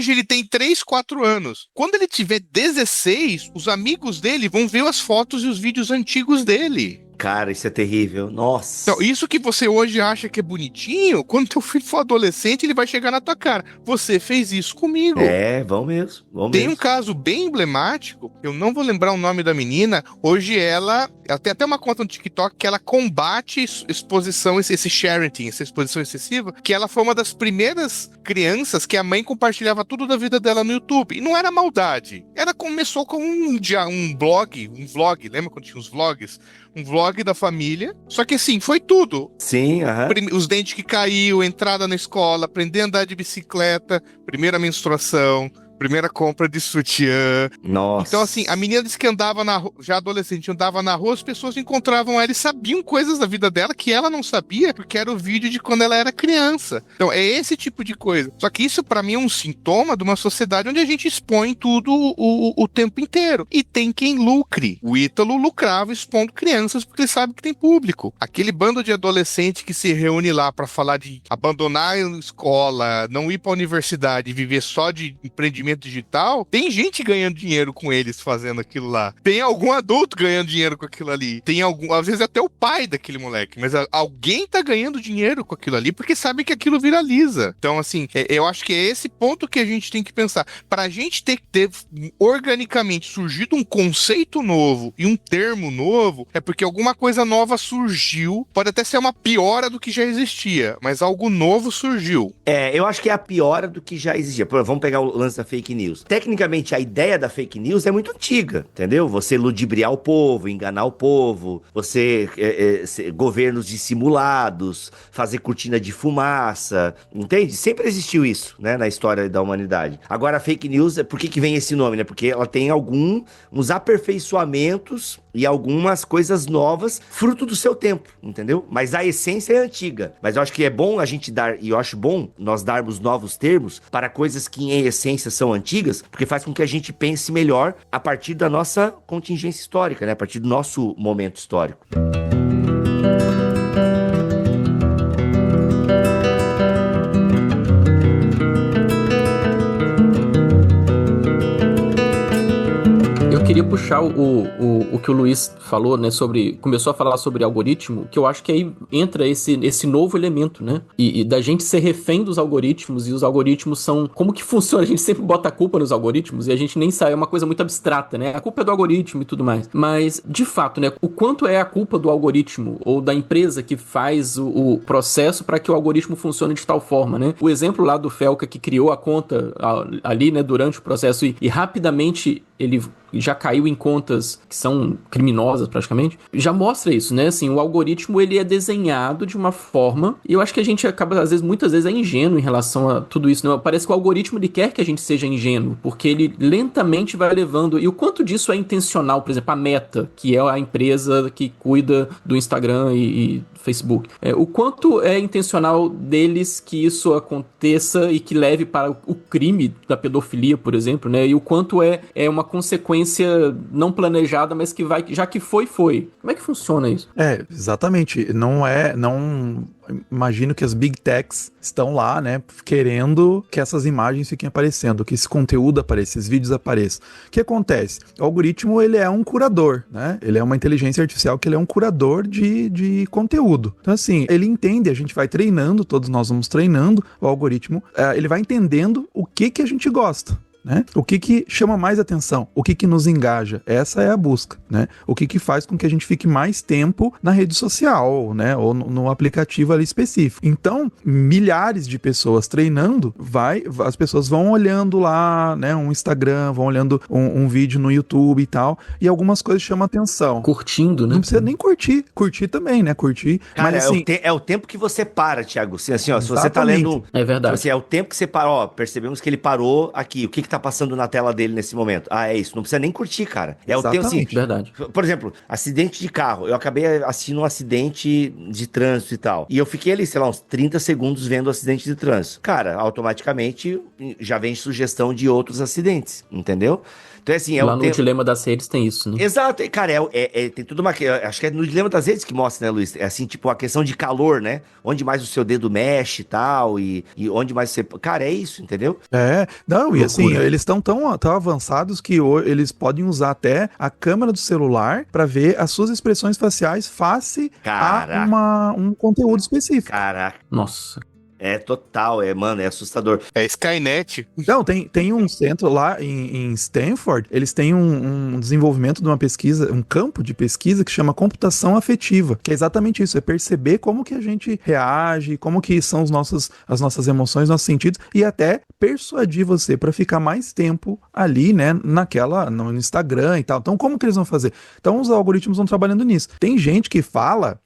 ele tem 3, 4 anos. Quando ele tiver 16, os amigos dele vão ver as fotos e os vídeos antigos dele. Cara, isso é terrível. Nossa. Então, isso que você hoje acha que é bonitinho, quando teu filho for adolescente, ele vai chegar na tua cara. Você fez isso comigo. Vão mesmo. Tem um caso bem emblemático, eu não vou lembrar o nome da menina. Hoje ela tem até uma conta no TikTok que ela combate exposição, esse sharing, essa exposição excessiva, que ela foi uma das primeiras crianças que a mãe compartilhava tudo da vida dela no YouTube. E não era maldade. Ela começou com um vlog, lembra quando tinha os vlogs? Um vlog da família, só que assim, foi tudo. Sim, Os dentes que caiu, entrada na escola, aprender a andar de bicicleta, primeira menstruação, primeira compra de sutiã. Nossa. Então, assim, a menina disse que andava já adolescente, andava na rua, as pessoas encontravam ela e sabiam coisas da vida dela que ela não sabia, porque era o vídeo de quando ela era criança. Então, é esse tipo de coisa. Só que isso, pra mim, é um sintoma de uma sociedade onde a gente expõe tudo o tempo inteiro. E tem quem lucre. O Ítalo lucrava expondo crianças porque ele sabe que tem público. Aquele bando de adolescente que se reúne lá pra falar de abandonar a escola, não ir pra universidade e viver só de empreendimento digital, tem gente ganhando dinheiro com eles fazendo aquilo lá. Tem algum adulto ganhando dinheiro com aquilo ali. Tem às vezes até o pai daquele moleque, mas alguém tá ganhando dinheiro com aquilo ali porque sabe que aquilo viraliza. Então, assim, eu acho que é esse ponto que a gente tem que pensar. Pra gente ter organicamente surgido um conceito novo e um termo novo, é porque alguma coisa nova surgiu. Pode até ser uma piora do que já existia, mas algo novo surgiu. Eu acho que é a piora do que já existia. Vamos pegar o lance da fake news. Tecnicamente, a ideia da fake news é muito antiga, entendeu? Você ludibriar o povo, enganar o povo, você governos dissimulados, fazer cortina de fumaça, entende? Sempre existiu isso, né, na história da humanidade. Agora, a fake news, por que vem esse nome, né? Porque ela tem uns aperfeiçoamentos e algumas coisas novas, fruto do seu tempo, entendeu? Mas a essência é antiga. Mas eu acho que é bom a gente e eu acho bom nós darmos novos termos para coisas que em essência são antigas, porque faz com que a gente pense melhor a partir da nossa contingência histórica, né? A partir do nosso momento histórico. Queria puxar o que o Luiz falou, né, começou a falar sobre algoritmo, que eu acho que aí entra esse novo elemento, né, e da gente ser refém dos algoritmos, e os algoritmos são, como que funciona, a gente sempre bota a culpa nos algoritmos, e a gente nem sabe, é uma coisa muito abstrata, né, a culpa é do algoritmo e tudo mais, mas, de fato, né, o quanto é a culpa do algoritmo, ou da empresa que faz o processo para que o algoritmo funcione de tal forma, né, o exemplo lá do Felca que criou a conta ali, né, durante o processo e rapidamente ele já caiu em contas que são criminosas praticamente, já mostra isso, né? Assim, o algoritmo, ele é desenhado de uma forma, e eu acho que a gente acaba, muitas vezes é ingênuo em relação a tudo isso, né? Parece que o algoritmo, ele quer que a gente seja ingênuo, porque ele lentamente vai levando, e o quanto disso é intencional, por exemplo, a Meta, que é a empresa que cuida do Instagram e Facebook. O quanto é intencional deles que isso aconteça e que leve para o crime da pedofilia, por exemplo, né? E o quanto é uma consequência não planejada, mas que vai, já que foi. Como é que funciona isso? Exatamente. Não imagino que as Big Techs estão lá, né, querendo que essas imagens fiquem aparecendo, que esse conteúdo apareça, esses vídeos apareçam. O que acontece? O algoritmo, ele é um curador, né? Ele é uma inteligência artificial que ele é um curador de conteúdo. Então, assim, ele entende, a gente vai treinando, todos nós vamos treinando o algoritmo, ele vai entendendo o que a gente gosta. Né? O que chama mais atenção? O que nos engaja? Essa é a busca, né? O que faz com que a gente fique mais tempo na rede social, né? Ou no aplicativo ali específico. Então, milhares de pessoas treinando, as pessoas vão olhando lá, né? Um Instagram, vão olhando um vídeo no YouTube e tal, e algumas coisas chamam atenção. Curtindo, né? Não precisa nem curtir também, né? Curtir. Cara, mas assim, é o tempo que você para, Thiago. Assim, ó, se você tá lendo... É verdade. Assim, é o tempo que você para, ó, percebemos que ele parou aqui. O que tá passando na tela dele nesse momento? Ah, é isso. Não precisa nem curtir, cara. É o tempo, assim... Verdade. Por exemplo, acidente de carro. Eu acabei assistindo um acidente de trânsito e tal. E eu fiquei ali, sei lá, uns 30 segundos vendo o acidente de trânsito. Cara, automaticamente já vem sugestão de outros acidentes, entendeu? Então, assim, lá no Dilema das Redes tem isso, né? Exato, cara, tem tudo uma... Acho que é no Dilema das Redes que mostra, né, Luiz? É assim, tipo, a questão de calor, né? Onde mais o seu dedo mexe e tal, e onde mais você... Cara, é isso, entendeu? Não, e assim, eles estão tão avançados que eles podem usar até a câmera do celular para ver as suas expressões faciais face a um conteúdo específico. Caraca. Nossa. É total, mano, é assustador. É Skynet. Não, tem um centro lá em Stanford, eles têm um desenvolvimento de uma pesquisa, um campo de pesquisa que chama computação afetiva, que é exatamente isso, é perceber como que a gente reage, como que são as nossas emoções, nossos sentidos, e até persuadir você para ficar mais tempo ali, né, no Instagram e tal. Então, como que eles vão fazer? Então, os algoritmos vão trabalhando nisso. Tem gente que fala,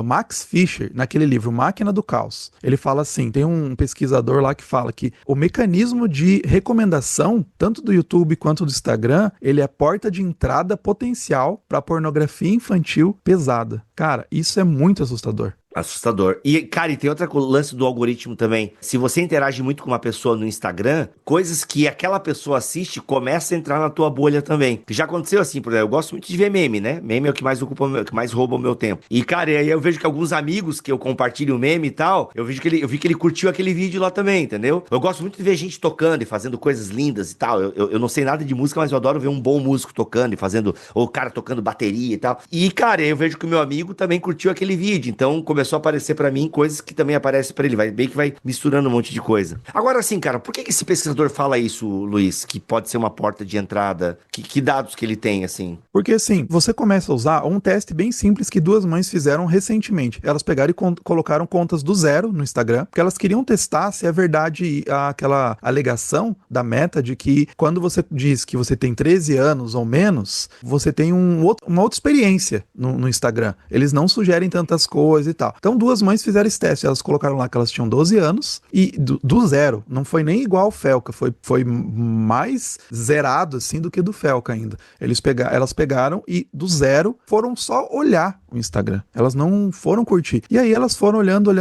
Max Fisher, naquele livro Máquina do Caos, ele fala assim, tem um pesquisador lá que fala que o mecanismo de recomendação, tanto do YouTube quanto do Instagram, ele é porta de entrada potencial para pornografia infantil pesada. Cara, isso é muito assustador. Assustador. E, cara, e tem outra lance do algoritmo também. Se você interage muito com uma pessoa no Instagram, coisas que aquela pessoa assiste começa a entrar na tua bolha também. Já aconteceu assim, por exemplo, eu gosto muito de ver meme, né? Meme é o que mais rouba o meu tempo. E, cara, aí eu vejo que alguns amigos que eu compartilho o meme e tal, eu vi que ele curtiu aquele vídeo lá também, entendeu? Eu gosto muito de ver gente tocando e fazendo coisas lindas e tal. Eu não sei nada de música, mas eu adoro ver um bom músico tocando e fazendo, ou o cara tocando bateria e tal. E, cara, eu vejo que o meu amigo também curtiu aquele vídeo, então começou a aparecer pra mim coisas que também aparecem pra ele, vai misturando um monte de coisa. Agora sim, cara, por que esse pesquisador fala isso, Luiz? Que pode ser uma porta de entrada? Que dados que ele tem, assim? Porque assim, você começa a usar um teste bem simples que duas mães fizeram recentemente. Elas pegaram e colocaram contas do zero no Instagram, porque elas queriam testar se é verdade aquela alegação da Meta de que quando você diz que você tem 13 anos ou menos, você tem uma outra experiência no Instagram. Eles não sugerem tantas coisas e tal. Então, duas mães fizeram esse teste. Elas colocaram lá que elas tinham 12 anos e do zero. Não foi nem igual ao Felca. Foi mais zerado, assim, do que do Felca ainda. Elas pegaram e do zero foram só olhar o Instagram. Elas não foram curtir. E aí elas foram olhando,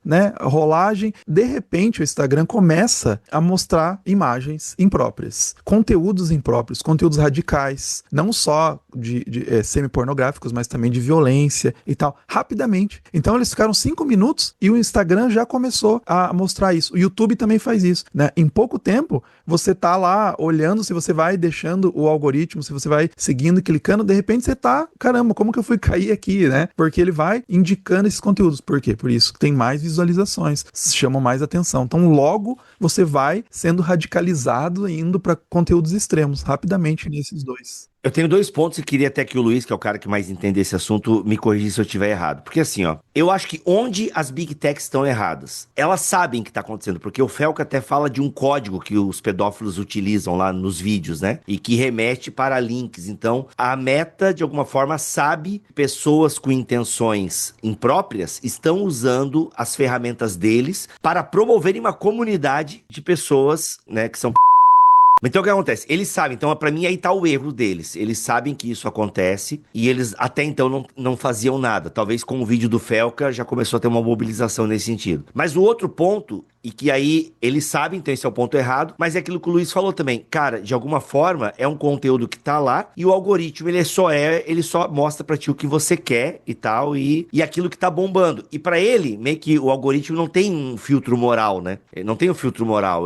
né? Rolagem. De repente, o Instagram começa a mostrar imagens impróprias. Conteúdos impróprios, conteúdos radicais. Não só de semi-pornográficos, mas também de violência e tal. Rapidamente. Então eles ficaram 5 minutos e o Instagram já começou a mostrar isso. O YouTube também faz isso, né? Em pouco tempo, você tá lá olhando, se você vai deixando o algoritmo, se você vai seguindo e clicando, de repente você tá, caramba, como que eu fui cair aqui, né? Porque ele vai indicando esses conteúdos. Por quê? Por isso que tem mais visualizações, chamam mais atenção. Então logo você vai sendo radicalizado indo para conteúdos extremos, rapidamente nesses dois. Eu tenho 2 pontos e queria até que o Luiz, que é o cara que mais entende esse assunto, me corrigisse se eu estiver errado. Porque assim, ó, eu acho que onde as Big Techs estão erradas, elas sabem o que está acontecendo, porque o Felca até fala de um código que os pedófilos utilizam lá nos vídeos, né? E que remete para links. Então, a Meta, de alguma forma, sabe que pessoas com intenções impróprias estão usando as ferramentas deles para promoverem uma comunidade de pessoas, né, que são Então o que acontece? Eles sabem, então pra mim aí tá o erro deles. Eles sabem que isso acontece e eles até então não faziam nada. Talvez com o vídeo do Felca já começou a ter uma mobilização nesse sentido. Mas o outro ponto, e que aí eles sabem, então esse é o ponto errado, mas é aquilo que o Luiz falou também. Cara, de alguma forma é um conteúdo que tá lá e o algoritmo ele só mostra pra ti o que você quer e tal e aquilo que tá bombando. E pra ele, meio que o algoritmo não tem um filtro moral, né? Ele não tem um filtro moral.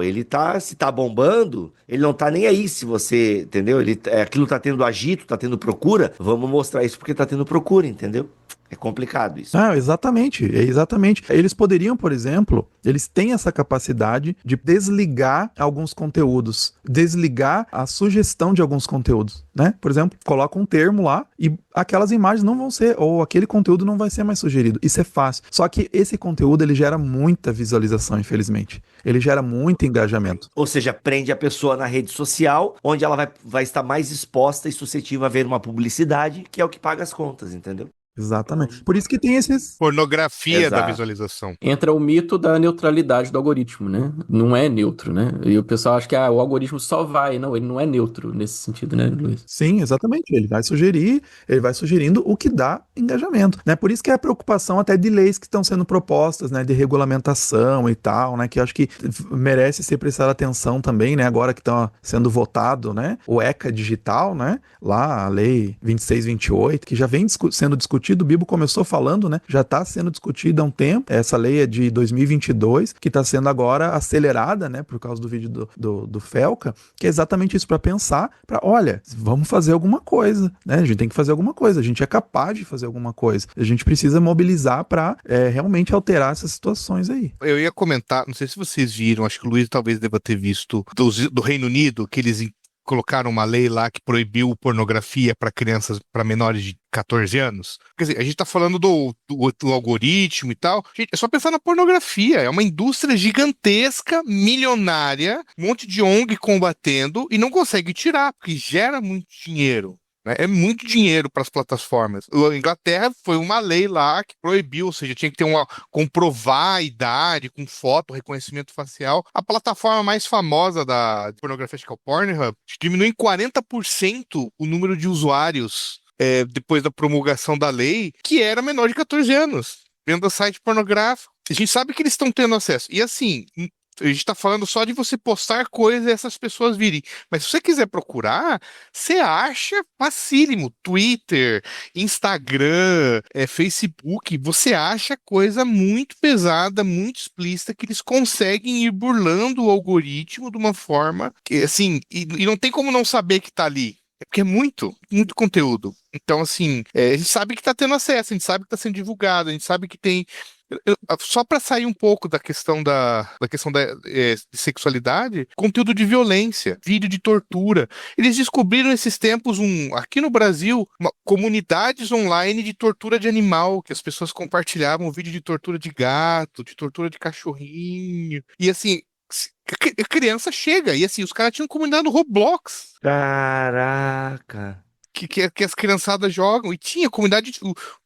Se tá bombando, ele não tá nem aí se você, entendeu? Aquilo tá tendo agito, tá tendo procura, vamos mostrar isso porque tá tendo procura, entendeu? É complicado isso. Exatamente. Eles poderiam, por exemplo, eles têm essa capacidade de desligar alguns conteúdos, desligar a sugestão de alguns conteúdos, né? Por exemplo, coloca um termo lá e aquelas imagens não vão ser, ou aquele conteúdo não vai ser mais sugerido. Isso é fácil. Só que esse conteúdo, ele gera muita visualização, infelizmente. Ele gera muito engajamento. Ou seja, prende a pessoa na rede social, onde ela vai estar mais exposta e suscetível a ver uma publicidade, que é o que paga as contas, entendeu? Exatamente. Por isso que tem esses... Pornografia da Exato. visualização. Entra o mito da neutralidade do algoritmo, né? Não é neutro, né? E o pessoal acha que o algoritmo só vai. Não, ele não é neutro nesse sentido, né, Luiz? Sim, exatamente. Ele vai sugerindo o que dá engajamento, né? Por isso que é a preocupação até de leis que estão sendo propostas, né? De regulamentação e tal, né? Que eu acho que merece ser prestada atenção também, né? Agora que estão sendo votado, né? O ECA digital, né? Lá, a lei 2628, que já vem sendo discutida. O Bibo começou falando, né? Já está sendo discutida há um tempo. Essa lei é de 2022, que está sendo agora acelerada, né? Por causa do vídeo do Felca, que é exatamente isso, para pensar, olha, vamos fazer alguma coisa, né? A gente tem que fazer alguma coisa, a gente é capaz de fazer alguma coisa. A gente precisa mobilizar para realmente alterar essas situações aí. Eu ia comentar, não sei se vocês viram, acho que o Luiz talvez deva ter visto, do Reino Unido, que eles colocaram uma lei lá que proibiu pornografia para crianças, para menores de 14 anos. Quer dizer, a gente está falando do algoritmo e tal. Gente, é só pensar na pornografia. É uma indústria gigantesca, milionária, um monte de ONG combatendo e não consegue tirar, porque gera muito dinheiro. É muito dinheiro para as plataformas. A Inglaterra foi uma lei lá que proibiu, ou seja, tinha que ter comprovar a idade com foto, reconhecimento facial. A plataforma mais famosa da pornografia, acho que é o Pornhub, diminuiu em 40% o número de usuários depois da promulgação da lei, que era menor de 14 anos, vendo site pornográfico. A gente sabe que eles estão tendo acesso. E assim, a gente tá falando só de você postar coisas e essas pessoas virem. Mas se você quiser procurar, você acha facílimo. Twitter, Instagram, Facebook, você acha coisa muito pesada, muito explícita, que eles conseguem ir burlando o algoritmo de uma forma que, assim, e não tem como não saber que tá ali. É porque é muito conteúdo. Então, assim, a gente sabe que tá tendo acesso, a gente sabe que tá sendo divulgado, a gente sabe que tem... Só para sair um pouco da questão de sexualidade, conteúdo de violência, vídeo de tortura. Eles descobriram esses tempos, aqui no Brasil, comunidades online de tortura de animal, que as pessoas compartilhavam vídeo de tortura de gato, de tortura de cachorrinho. E assim, a criança chega, e assim, os caras tinham comunidade no Roblox. Caraca. Que as criançadas jogam, e tinha comunidade,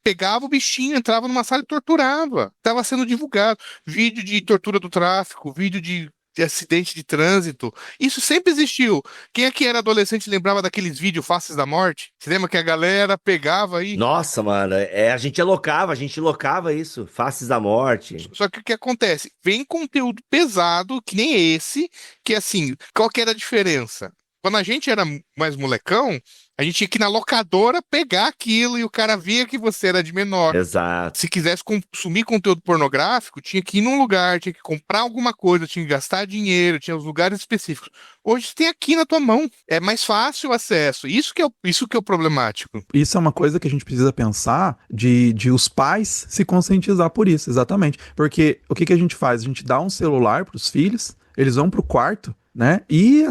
pegava o bichinho, entrava numa sala e torturava. Estava sendo divulgado. Vídeo de tortura do tráfico, vídeo de acidente de trânsito. Isso sempre existiu. Quem aqui era adolescente lembrava daqueles vídeos Faces da Morte? Você lembra que a galera pegava aí? Nossa, mano, a gente locava isso, Faces da Morte. Só que o que acontece? Vem conteúdo pesado, que nem esse, que assim, qual que era a diferença? Quando a gente era mais molecão, a gente tinha que ir na locadora pegar aquilo e o cara via que você era de menor. Exato. Se quisesse consumir conteúdo pornográfico, tinha que ir num lugar, tinha que comprar alguma coisa, tinha que gastar dinheiro, tinha os lugares específicos. Hoje você tem aqui na tua mão. É mais fácil o acesso. Isso que é o problemático. Isso é uma coisa que a gente precisa pensar de os pais se conscientizar por isso, exatamente. Porque o que a gente faz? A gente dá um celular para os filhos, eles vão pro quarto, né? E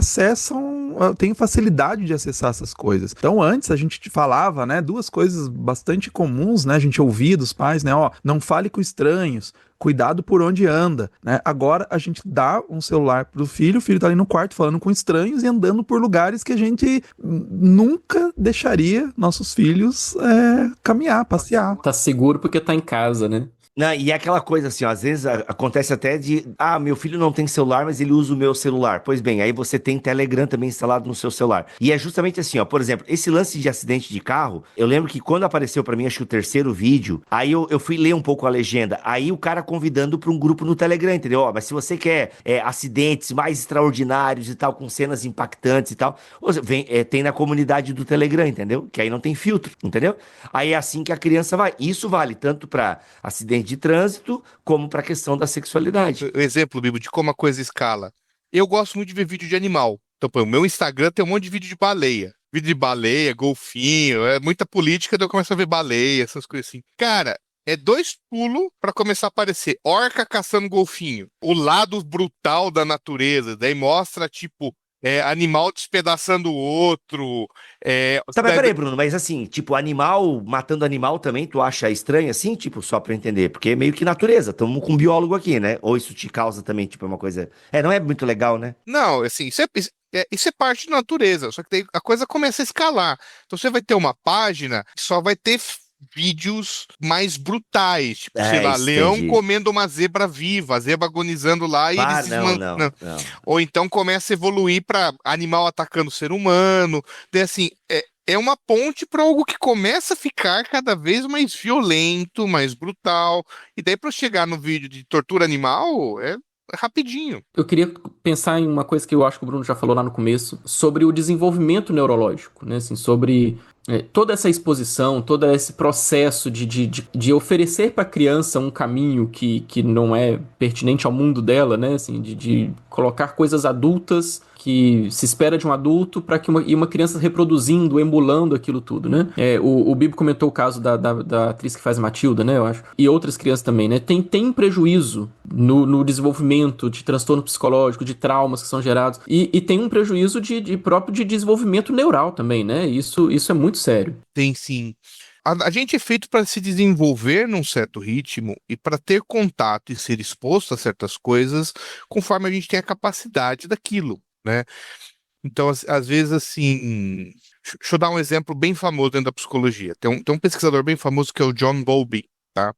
tem facilidade de acessar essas coisas. Então antes a gente falava, né, duas coisas bastante comuns, né? A gente ouvia dos pais, né, não fale com estranhos, cuidado por onde anda, né? Agora a gente dá um celular pro filho, o filho tá ali no quarto falando com estranhos e andando por lugares que a gente nunca deixaria nossos filhos caminhar, passear. Tá seguro porque tá em casa, né? Não, e é aquela coisa assim, ó, às vezes acontece até de, meu filho não tem celular, mas ele usa o meu celular. Pois bem, aí você tem Telegram também instalado no seu celular. E é justamente assim, ó, por exemplo, esse lance de acidente de carro, eu lembro que quando apareceu pra mim, acho que o terceiro vídeo, aí eu fui ler um pouco a legenda, aí o cara convidando pra um grupo no Telegram, entendeu? Ó, mas se você quer acidentes mais extraordinários e tal, com cenas impactantes e tal, tem na comunidade do Telegram, entendeu? Que aí não tem filtro, entendeu? Aí é assim que a criança vai. Isso vale tanto pra acidente de trânsito, como para a questão da sexualidade. O exemplo, Bibo, de como a coisa escala. Eu gosto muito de ver vídeo de animal. Então, pô, o meu Instagram tem um monte de vídeo de baleia. Vídeo de baleia, golfinho, é muita política, daí eu começo a ver baleia, essas coisas assim. Cara, é 2 pulos pra começar a aparecer orca caçando golfinho. O lado brutal da natureza. Daí mostra, tipo, animal despedaçando o outro. Tá, mas peraí, Bruno, mas assim, tipo, animal matando animal também, tu acha estranho assim? Tipo, só pra entender, porque é meio que natureza, tamo com um biólogo aqui, né? Ou isso te causa também, tipo, uma coisa... não é muito legal, né? Não, assim, isso é parte da natureza, só que daí a coisa começa a escalar. Então você vai ter uma página que só vai ter vídeos mais brutais, tipo, sei lá, Isso, leão entendi. comendo uma zebra viva, a zebra agonizando lá e eles Não. Ou então começa a evoluir para animal atacando o ser humano. Daí, assim, é uma ponte para algo que começa a ficar cada vez mais violento, mais brutal. E daí, para chegar no vídeo de tortura animal, é rapidinho. Eu queria pensar em uma coisa que eu acho que o Bruno já falou lá no começo, sobre o desenvolvimento neurológico, né? Assim, sobre toda essa exposição, todo esse processo de oferecer para a criança um caminho que não é pertinente ao mundo dela, né? Assim, de colocar coisas adultas que se espera de um adulto para que uma criança reproduzindo, emulando aquilo tudo, né? O Bibo comentou o caso da atriz que faz Matilda, né? Eu acho. E outras crianças também, né? Tem prejuízo no desenvolvimento de transtorno psicológico, de traumas que são gerados. E tem um prejuízo próprio de desenvolvimento neural também, né? Isso é muito sério. Tem sim. A gente é feito para se desenvolver num certo ritmo e para ter contato e ser exposto a certas coisas conforme a gente tem a capacidade daquilo, né? Então, às vezes, assim. Deixa eu dar um exemplo bem famoso dentro da psicologia. Tem um pesquisador bem famoso que é o John Bowlby, tá?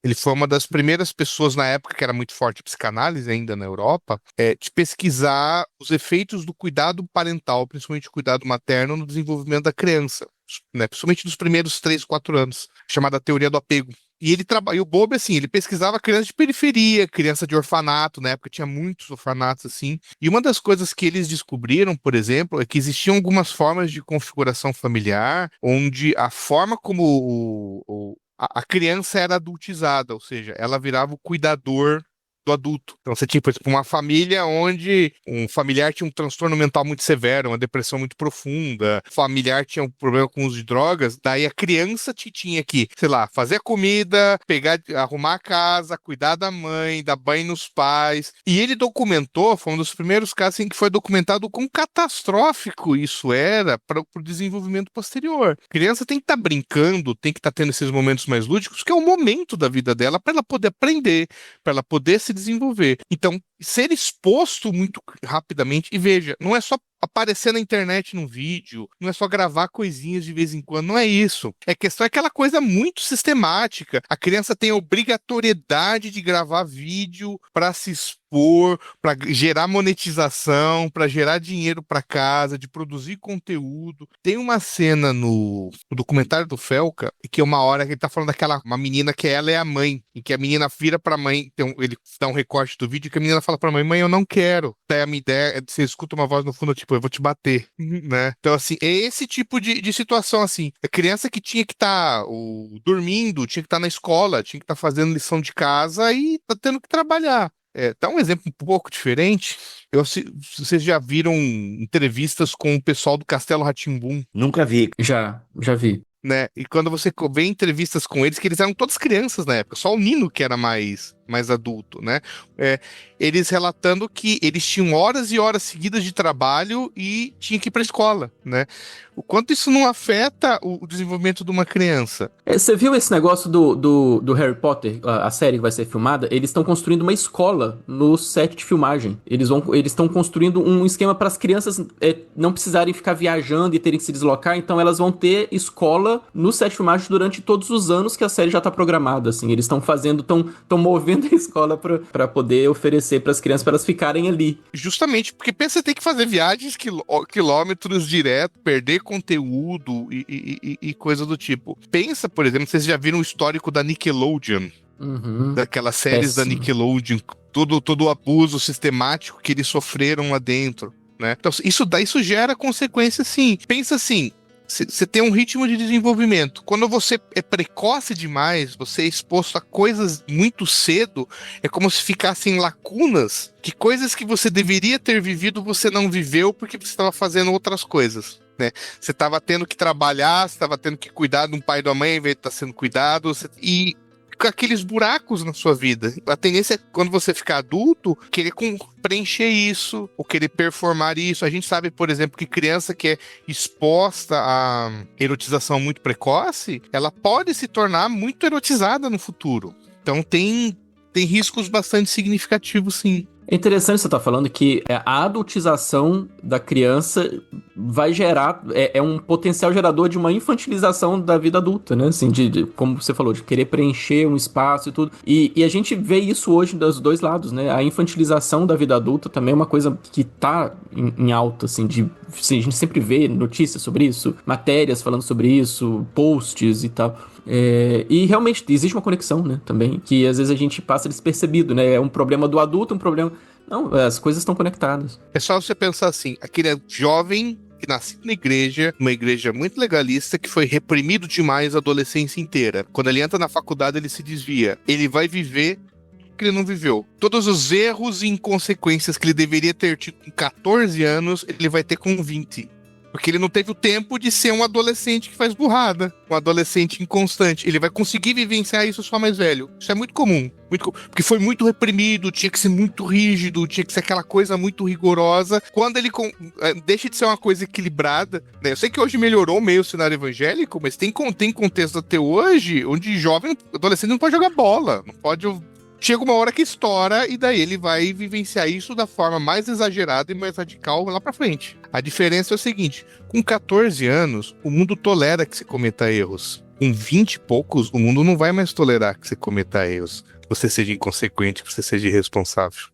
Ele foi uma das primeiras pessoas na época que era muito forte a psicanálise ainda na Europa, de pesquisar os efeitos do cuidado parental, principalmente o cuidado materno, no desenvolvimento da criança, né? Principalmente nos primeiros 3, 4 anos, chamada teoria do apego. E ele trabalhou, o Bowlby, assim, ele pesquisava criança de periferia, criança de orfanato, na época tinha muitos orfanatos, assim. E uma das coisas que eles descobriram, por exemplo, é que existiam algumas formas de configuração familiar, onde a forma como a criança era adultizada, ou seja, ela virava o cuidador do adulto. Então você tinha, por exemplo, uma família onde um familiar tinha um transtorno mental muito severo, uma depressão muito profunda, o familiar tinha um problema com o uso de drogas, daí a criança tinha que, sei lá, fazer a comida, arrumar a casa, cuidar da mãe, dar banho nos pais. E ele documentou, foi um dos primeiros casos em que foi documentado o quão catastrófico isso era para o desenvolvimento posterior. A criança tem que estar brincando, tem que estar tendo esses momentos mais lúdicos, que é o momento da vida dela para ela poder aprender, para ela poder se desenvolver. Então, ser exposto muito rapidamente, e veja, não é só aparecer na internet num vídeo, não é só gravar coisinhas de vez em quando, não é isso. É questão, é aquela coisa muito sistemática. A criança tem a obrigatoriedade de gravar vídeo para se expor, para gerar monetização, para gerar dinheiro para casa, de produzir conteúdo. Tem uma cena no documentário do Felca, que é uma hora que ele tá falando uma menina que ela é a mãe, e que a menina vira pra mãe, então ele dá um recorte do vídeo, que a menina fala pra mãe, eu não quero. Daí a minha ideia, você escuta uma voz no fundo, tipo, eu vou te bater, né? Então, assim, é esse tipo de situação, assim. A criança que tinha que estar dormindo, tinha que estar na escola, tinha que estar fazendo lição de casa e tá tendo que trabalhar. Tá um exemplo um pouco diferente. Vocês já viram entrevistas com o pessoal do Castelo Rá-Tim-Bum? Nunca vi. Já vi. Né? E quando você vê entrevistas com eles, que eles eram todas crianças na época, só o Nino que era mais mais adulto, né? Eles relatando que eles tinham horas e horas seguidas de trabalho e tinham que ir para a escola, né? O quanto isso não afeta o desenvolvimento de uma criança. Você viu esse negócio do Harry Potter, a série que vai ser filmada? Eles estão construindo uma escola no set de filmagem. Eles estão construindo um esquema para as crianças não precisarem ficar viajando e terem que se deslocar, então elas vão ter escola no set de filmagem durante todos os anos que a série já está programada, assim. Eles estão movendo a escola para poder oferecer para as crianças, para elas ficarem ali. Justamente, porque pensa em ter que fazer viagens quilômetros direto, perder conteúdo e coisa do tipo. Pensa, por exemplo, vocês já viram o histórico da Nickelodeon, daquelas séries da Nickelodeon, todo o abuso sistemático que eles sofreram lá dentro, né? Então, isso gera consequências, sim. Pensa assim, você tem um ritmo de desenvolvimento. Quando você é precoce demais, você é exposto a coisas muito cedo, é como se ficassem lacunas, que coisas que você deveria ter vivido, você não viveu porque você estava fazendo outras coisas, né? Você estava tendo que trabalhar, você estava tendo que cuidar de um pai e de uma mãe, ao invés de estar sendo cuidado, e aqueles buracos na sua vida. A tendência é, quando você ficar adulto, querer preencher isso, ou querer performar isso. A gente sabe, por exemplo, que criança que é exposta à erotização muito precoce, ela pode se tornar muito erotizada no futuro. Então tem riscos bastante significativos, sim. É interessante você estar falando que a adultização da criança vai gerar, é um potencial gerador de uma infantilização da vida adulta, né? Assim, como você falou, de querer preencher um espaço e tudo. E a gente vê isso hoje dos dois lados, né? A infantilização da vida adulta também é uma coisa que tá em alta, assim, a gente sempre vê notícias sobre isso, matérias falando sobre isso, posts e tal. E realmente existe uma conexão, né, também, que às vezes a gente passa despercebido, né? É um problema do adulto, um problema... Não, as coisas estão conectadas. É só você pensar assim, aquele jovem que nasceu na igreja, uma igreja muito legalista, que foi reprimido demais a adolescência inteira. Quando ele entra na faculdade, ele se desvia. Ele vai viver o que ele não viveu. Todos os erros e inconsequências que ele deveria ter tido com 14 anos, ele vai ter com 20. Porque ele não teve o tempo de ser um adolescente que faz burrada, um adolescente inconstante. Ele vai conseguir vivenciar isso só mais velho. Isso é muito comum. Porque foi muito reprimido, tinha que ser muito rígido, tinha que ser aquela coisa muito rigorosa. Quando ele deixa de ser uma coisa equilibrada, né? Eu sei que hoje melhorou meio o cenário evangélico, mas tem contexto até hoje onde jovem, adolescente não pode jogar bola, não pode... Chega uma hora que estoura e daí ele vai vivenciar isso da forma mais exagerada e mais radical lá pra frente. A diferença é o seguinte, com 14 anos, o mundo tolera que você cometa erros. Com 20 e poucos, o mundo não vai mais tolerar que você cometa erros. Que você seja inconsequente, que você seja irresponsável.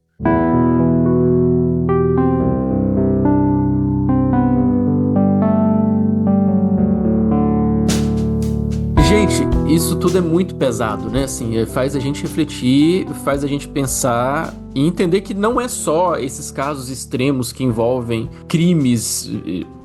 Gente, isso tudo é muito pesado, né? Assim, faz a gente refletir, faz a gente pensar e entender que não é só esses casos extremos que envolvem crimes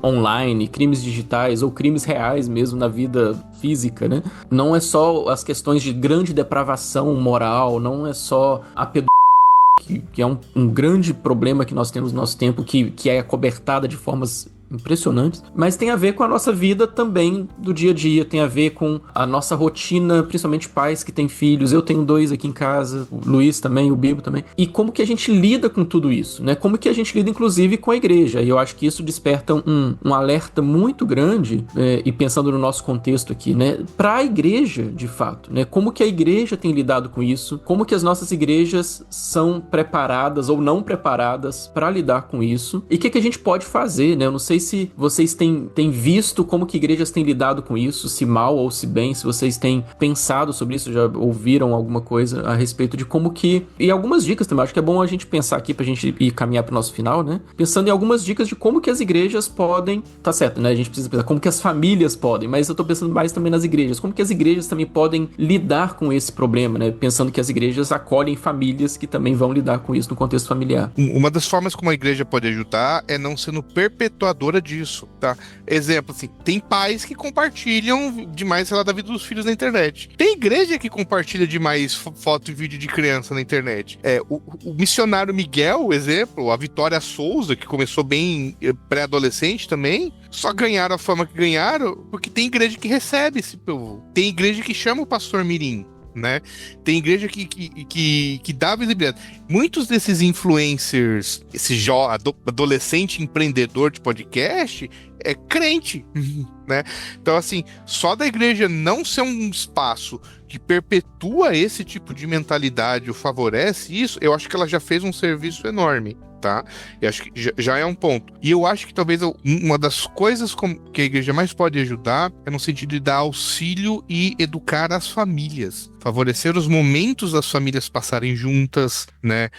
online, crimes digitais ou crimes reais mesmo na vida física, né? Não é só as questões de grande depravação moral, não é só a que é um grande problema que nós temos no nosso tempo, que é acobertada de formas impressionantes, mas tem a ver com a nossa vida também do dia a dia, tem a ver com a nossa rotina, principalmente pais que têm filhos. Eu tenho 2 aqui em casa, o Luiz também, o Bibo também, e como que a gente lida com tudo isso, né? Como que a gente lida inclusive com a igreja, e eu acho que isso desperta um alerta muito grande, e pensando no nosso contexto aqui, né, para a igreja de fato, né? Como que a igreja tem lidado com isso, como que as nossas igrejas são preparadas ou não preparadas para lidar com isso, e o que a gente pode fazer, né? Eu não sei se vocês têm visto como que igrejas têm lidado com isso, se mal ou se bem, se vocês têm pensado sobre isso, já ouviram alguma coisa a respeito de como que... E algumas dicas também, acho que é bom a gente pensar aqui pra gente ir caminhar pro nosso final, né? Pensando em algumas dicas de como que as igrejas podem... Tá certo, né? A gente precisa pensar como que as famílias podem, mas eu tô pensando mais também nas igrejas. Como que as igrejas também podem lidar com esse problema, né? Pensando que as igrejas acolhem famílias que também vão lidar com isso no contexto familiar. Uma das formas como a igreja pode ajudar é não sendo perpetuadora disso, tá? Exemplo, assim, tem pais que compartilham demais, sei lá, da vida dos filhos na internet. Tem igreja que compartilha demais foto e vídeo de criança na internet. O missionário Miguel, exemplo, a Vitória Souza, que começou bem pré-adolescente também, só ganharam a fama que ganharam porque tem igreja que recebe esse povo. Tem igreja que chama o pastor mirim. né? Tem igreja que dá visibilidade. Muitos desses influencers, esse adolescente empreendedor de podcast, é crente, né? Então, assim, só da igreja não ser um espaço que perpetua esse tipo de mentalidade ou favorece isso, eu acho que ela já fez um serviço enorme, tá? Eu acho que já é um ponto. E eu acho que talvez uma das coisas que a igreja mais pode ajudar é no sentido de dar auxílio e educar as famílias. Favorecer os momentos das famílias passarem juntas, né?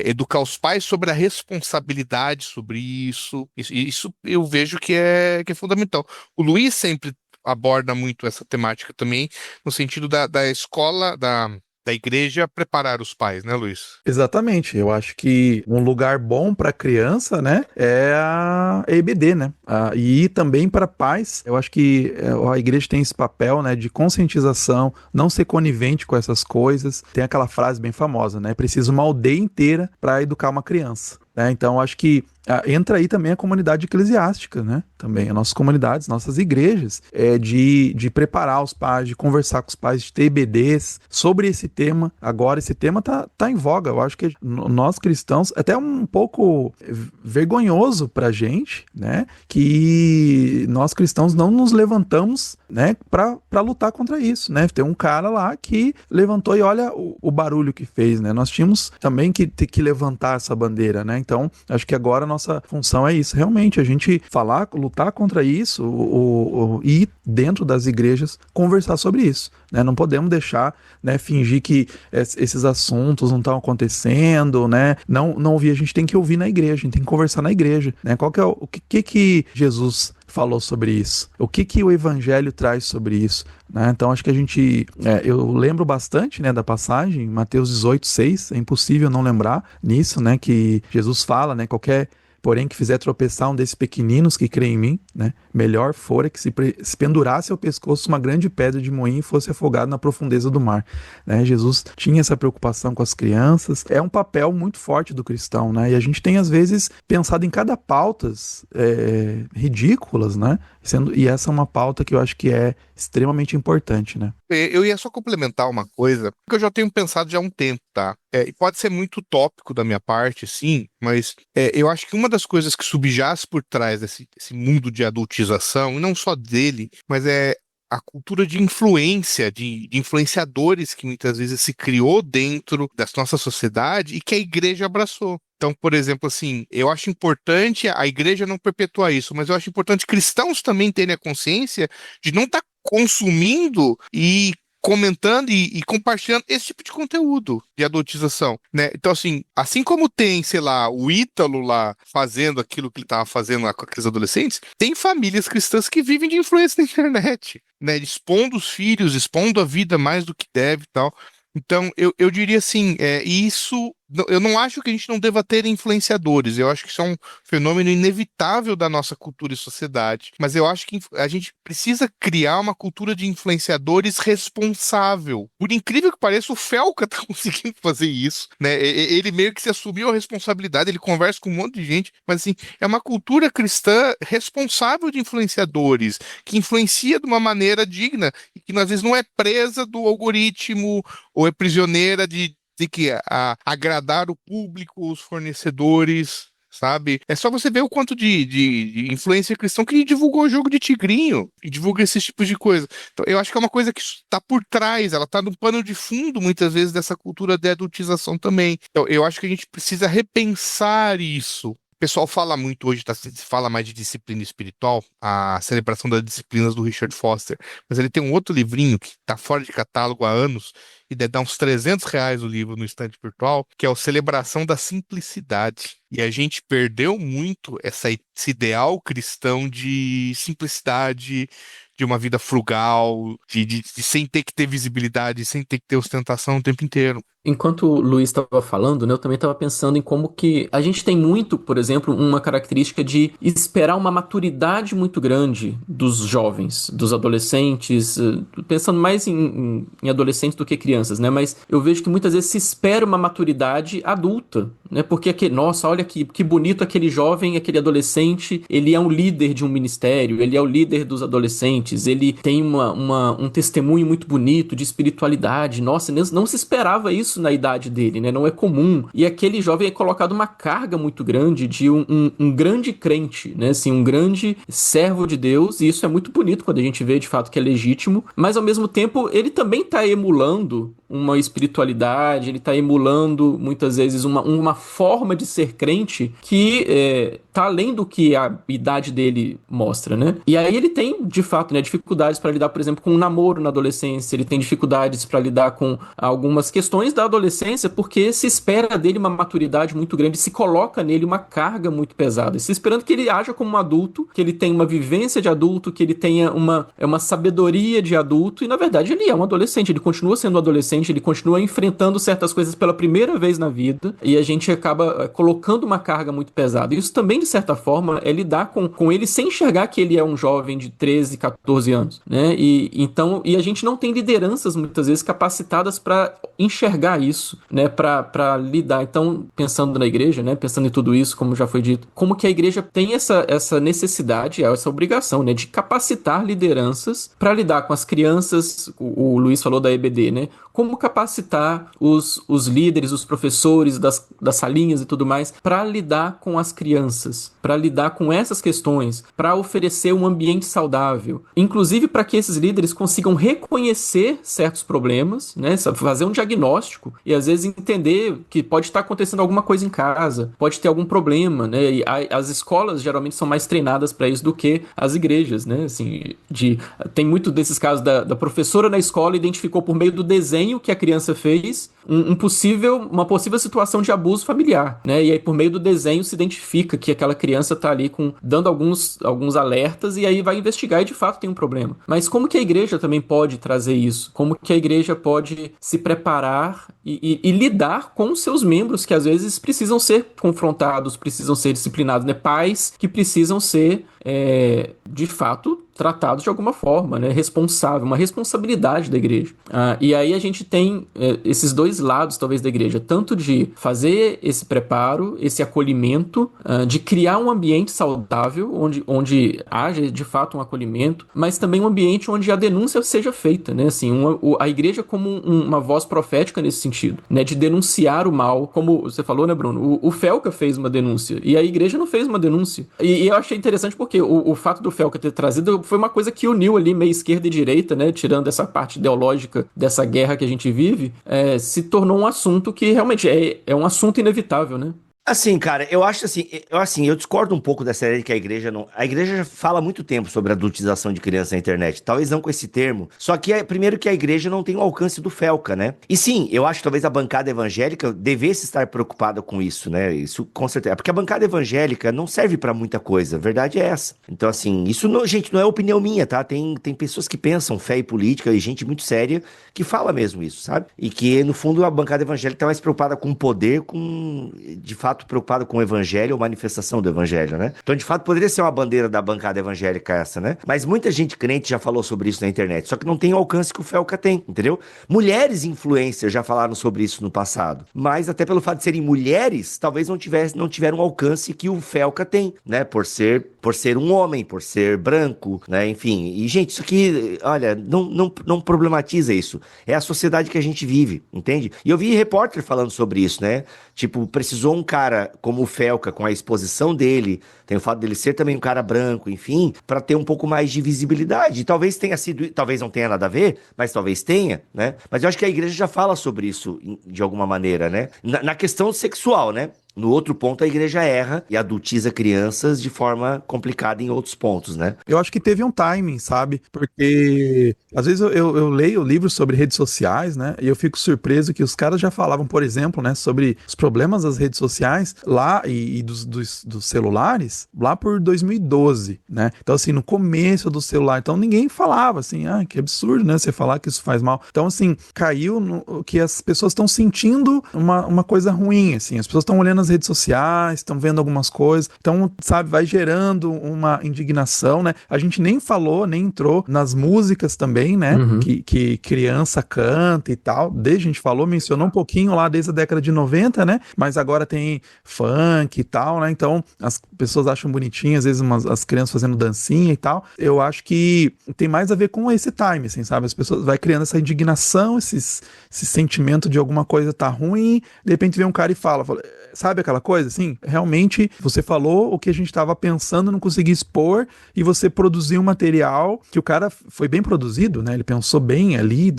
Educar os pais sobre a responsabilidade sobre isso. Isso eu vejo que é fundamental. O Luiz sempre aborda muito essa temática também, no sentido da escola, da igreja preparar os pais, né, Luiz? Exatamente. Eu acho que um lugar bom para criança, né, é a EBD, né? E também para pais. Eu acho que a igreja tem esse papel, né, de conscientização, não ser conivente com essas coisas. Tem aquela frase bem famosa, né? Precisa uma aldeia inteira para educar uma criança. Então, acho que entra aí também a comunidade eclesiástica, né? Também as nossas comunidades, nossas igrejas, de preparar os pais, de conversar com os pais, de ter EBDs sobre esse tema. Agora, esse tema tá em voga. Eu acho que nós cristãos, até um pouco vergonhoso pra gente, né? Que nós cristãos não nos levantamos, né? Pra lutar contra isso, né? Tem um cara lá que levantou e olha o barulho que fez, né? Nós tínhamos também que ter que levantar essa bandeira, né? Então, acho que agora a nossa função é isso, realmente, a gente lutar contra isso, e dentro das igrejas conversar sobre isso, né? Não podemos deixar, né, fingir que esses assuntos não estão acontecendo, né? Não ouvir, a gente tem que ouvir na igreja, a gente tem que conversar na igreja, né? O que Jesus falou sobre isso? O que o evangelho traz sobre isso? Né? Então, acho que eu lembro bastante, né, da passagem, Mateus 18:6, é impossível não lembrar nisso, né, que Jesus fala, né, porém que fizer tropeçar um desses pequeninos que crê em mim, né, melhor fora que se pendurasse ao pescoço uma grande pedra de moinho e fosse afogado na profundeza do mar. Né? Jesus tinha essa preocupação com as crianças, é um papel muito forte do cristão, né? E a gente tem às vezes pensado em cada pautas ridículas, né? E essa é uma pauta que eu acho que é extremamente importante, né? Eu ia só complementar uma coisa, que eu já tenho pensado já há um tempo, tá? E pode ser muito utópico da minha parte, sim, mas eu acho que uma das coisas que subjaz por trás desse mundo de adultização, e não só dele, mas é a cultura de influência, de influenciadores que muitas vezes se criou dentro da nossa sociedade e que a igreja abraçou. Então, por exemplo, assim, eu acho importante a igreja não perpetuar isso, mas eu acho importante cristãos também terem a consciência de não estar consumindo e comentando e compartilhando esse tipo de conteúdo de adultização, né? Então, assim como tem, sei lá, o Ítalo lá fazendo aquilo que ele estava fazendo lá com aqueles adolescentes, tem famílias cristãs que vivem de influência na internet, né? Expondo os filhos, expondo a vida mais do que deve e tal. Então, eu diria assim, isso... Eu não acho que a gente não deva ter influenciadores, eu acho que isso é um fenômeno inevitável da nossa cultura e sociedade, mas eu acho que a gente precisa criar uma cultura de influenciadores responsável. Por incrível que pareça, o Felca tá conseguindo fazer isso, né? Ele meio que se assumiu a responsabilidade, ele conversa com um monte de gente, mas assim, é uma cultura cristã responsável de influenciadores, que influencia de uma maneira digna, e que às vezes não é presa do algoritmo, ou é prisioneira de que agradar o público, os fornecedores, sabe? É só você ver o quanto de influência cristã que divulgou o jogo de tigrinho e divulga esses tipos de coisa. Então, eu acho que é uma coisa que está por trás, ela está no pano de fundo, muitas vezes, dessa cultura de adultização também. Então, eu acho que a gente precisa repensar isso. O pessoal fala muito hoje, se fala mais de disciplina espiritual, a celebração das disciplinas do Richard Foster, mas ele tem um outro livrinho que está fora de catálogo há anos, e deve dar uns R$300 o livro no estante virtual, que é o Celebração da Simplicidade. E a gente perdeu muito esse ideal cristão de simplicidade, de uma vida frugal, de sem ter que ter visibilidade, sem ter que ter ostentação o tempo inteiro. Enquanto o Luiz estava falando, né, eu também estava pensando em como que a gente tem muito, por exemplo, uma característica de esperar uma maturidade muito grande dos jovens, dos adolescentes, pensando mais em adolescentes do que crianças. crianças, né? Mas eu vejo que muitas vezes se espera uma maturidade adulta, né? Porque, nossa, olha que bonito aquele jovem, aquele adolescente, ele é um líder de um ministério, ele é o líder dos adolescentes, ele tem um testemunho muito bonito de espiritualidade. Nossa, não se esperava isso na idade dele, né? Não é comum. E aquele jovem é colocado uma carga muito grande de um grande crente, né? Assim, um grande servo de Deus, e isso é muito bonito quando a gente vê de fato que é legítimo, mas ao mesmo tempo ele também está emulando uma espiritualidade, ele está emulando muitas vezes uma forma de ser crente que tá além do que a idade dele mostra, né? E aí ele tem, de fato, né, dificuldades para lidar, por exemplo, com um namoro na adolescência, ele tem dificuldades para lidar com algumas questões da adolescência, porque se espera dele uma maturidade muito grande, se coloca nele uma carga muito pesada, se esperando que ele haja como um adulto, que ele tenha uma vivência de adulto, que ele tenha uma sabedoria de adulto, e na verdade ele é um adolescente, ele continua sendo um adolescente, ele continua enfrentando certas coisas pela primeira vez na vida, e a gente acaba colocando uma carga muito pesada. Isso também, de certa forma, é lidar com ele sem enxergar que ele é um jovem de 13, 14 anos, né? E a gente não tem lideranças, muitas vezes, capacitadas para enxergar isso, né? Para lidar. Então, pensando na igreja, né? Pensando em tudo isso, como já foi dito, como que a igreja tem essa necessidade, essa obrigação, né? De capacitar lideranças para lidar com as crianças. O Luiz falou da EBD, né? Como capacitar os líderes, os professores das salinhas e tudo mais para lidar com as crianças, para lidar com essas questões, para oferecer um ambiente saudável, inclusive para que esses líderes consigam reconhecer certos problemas, né, fazer um diagnóstico e às vezes entender que pode estar acontecendo alguma coisa em casa, pode ter algum problema, né, e as escolas geralmente são mais treinadas para isso do que as igrejas, né, assim, tem muito desses casos da professora na escola identificou por meio do desenho que a criança fez uma possível situação de abuso familiar, né? E aí por meio do desenho se identifica que aquela criança está ali dando alguns alertas e aí vai investigar e de fato tem um problema. Mas como que a igreja também pode trazer isso? Como que a igreja pode se preparar e lidar com os seus membros que às vezes precisam ser confrontados, precisam ser disciplinados, né? Pais que precisam ser de fato tratados de alguma forma, né? Uma responsabilidade da igreja. E aí a gente tem esses dois lados, talvez, da igreja, tanto de fazer esse preparo, esse acolhimento, de criar um ambiente saudável, onde haja, de fato, um acolhimento, mas também um ambiente onde a denúncia seja feita, né? Assim, a igreja como uma voz profética nesse sentido, né? De denunciar o mal, como você falou, né, Bruno? O Felca fez uma denúncia, e a igreja não fez uma denúncia. E eu achei interessante porque o fato do Felca ter trazido foi uma coisa que uniu ali meio esquerda e direita, né? Tirando essa parte ideológica dessa guerra que a gente vive, se tornou um assunto que realmente é um assunto inevitável, né? Assim, cara, eu acho assim, eu discordo um pouco dessa ideia de que a igreja já fala há muito tempo sobre a adultização de criança na internet, talvez não com esse termo, só que primeiro que a igreja não tem o alcance do Felca, né? E sim, eu acho que talvez a bancada evangélica devesse estar preocupada com isso, né? Isso com certeza, porque a bancada evangélica não serve pra muita coisa, a verdade é essa. Então assim, isso não, gente, não é opinião minha, tá? Tem pessoas que pensam fé e política e gente muito séria que fala mesmo isso, sabe? E que no fundo a bancada evangélica tá mais preocupada com o poder, de fato preocupado com o evangelho ou manifestação do evangelho, né? Então, de fato, poderia ser uma bandeira da bancada evangélica essa, né? Mas muita gente crente já falou sobre isso na internet, só que não tem o alcance que o Felca tem, entendeu? Mulheres influencers já falaram sobre isso no passado, mas até pelo fato de serem mulheres, talvez não tiveram o alcance que o Felca tem, né? Por ser um homem, por ser branco, né? Enfim, e gente, isso aqui, olha, não problematiza isso. É a sociedade que a gente vive, entende? E eu vi repórter falando sobre isso, né? Tipo, precisou um cara como o Felca, com a exposição dele, tem o fato dele ser também um cara branco, enfim, para ter um pouco mais de visibilidade. Talvez tenha sido, talvez não tenha nada a ver, mas talvez tenha, né? Mas eu acho que a igreja já fala sobre isso de alguma maneira, né? Na questão sexual, né? No outro ponto, a igreja erra e adultiza crianças de forma complicada em outros pontos, né? Eu acho que teve um timing, sabe? Porque às vezes eu leio livros sobre redes sociais, né? E eu fico surpreso que os caras já falavam, por exemplo, né? Sobre os problemas das redes sociais lá e dos celulares lá por 2012, né? Então, assim, no começo do celular. Então, ninguém falava assim, que absurdo, né? Você falar que isso faz mal. Então, assim, caiu no que as pessoas estão sentindo uma coisa ruim, assim. As pessoas estão olhando nas redes sociais, estão vendo algumas coisas, então, sabe, vai gerando uma indignação, né? A gente nem falou, nem entrou nas músicas também, né? Que criança canta e tal. Desde a gente falou, mencionou um pouquinho lá desde a década de 90, né? Mas agora tem funk e tal, né? Então, as pessoas acham bonitinho, às vezes as crianças fazendo dancinha e tal. Eu acho que tem mais a ver com esse time, assim, sabe? As pessoas vai criando essa indignação, esse sentimento de alguma coisa tá ruim, de repente vem um cara e fala, sabe aquela coisa, assim? Realmente, você falou o que a gente estava pensando, não conseguia expor, e você produziu um material que o cara foi bem produzido, né? Ele pensou bem ali,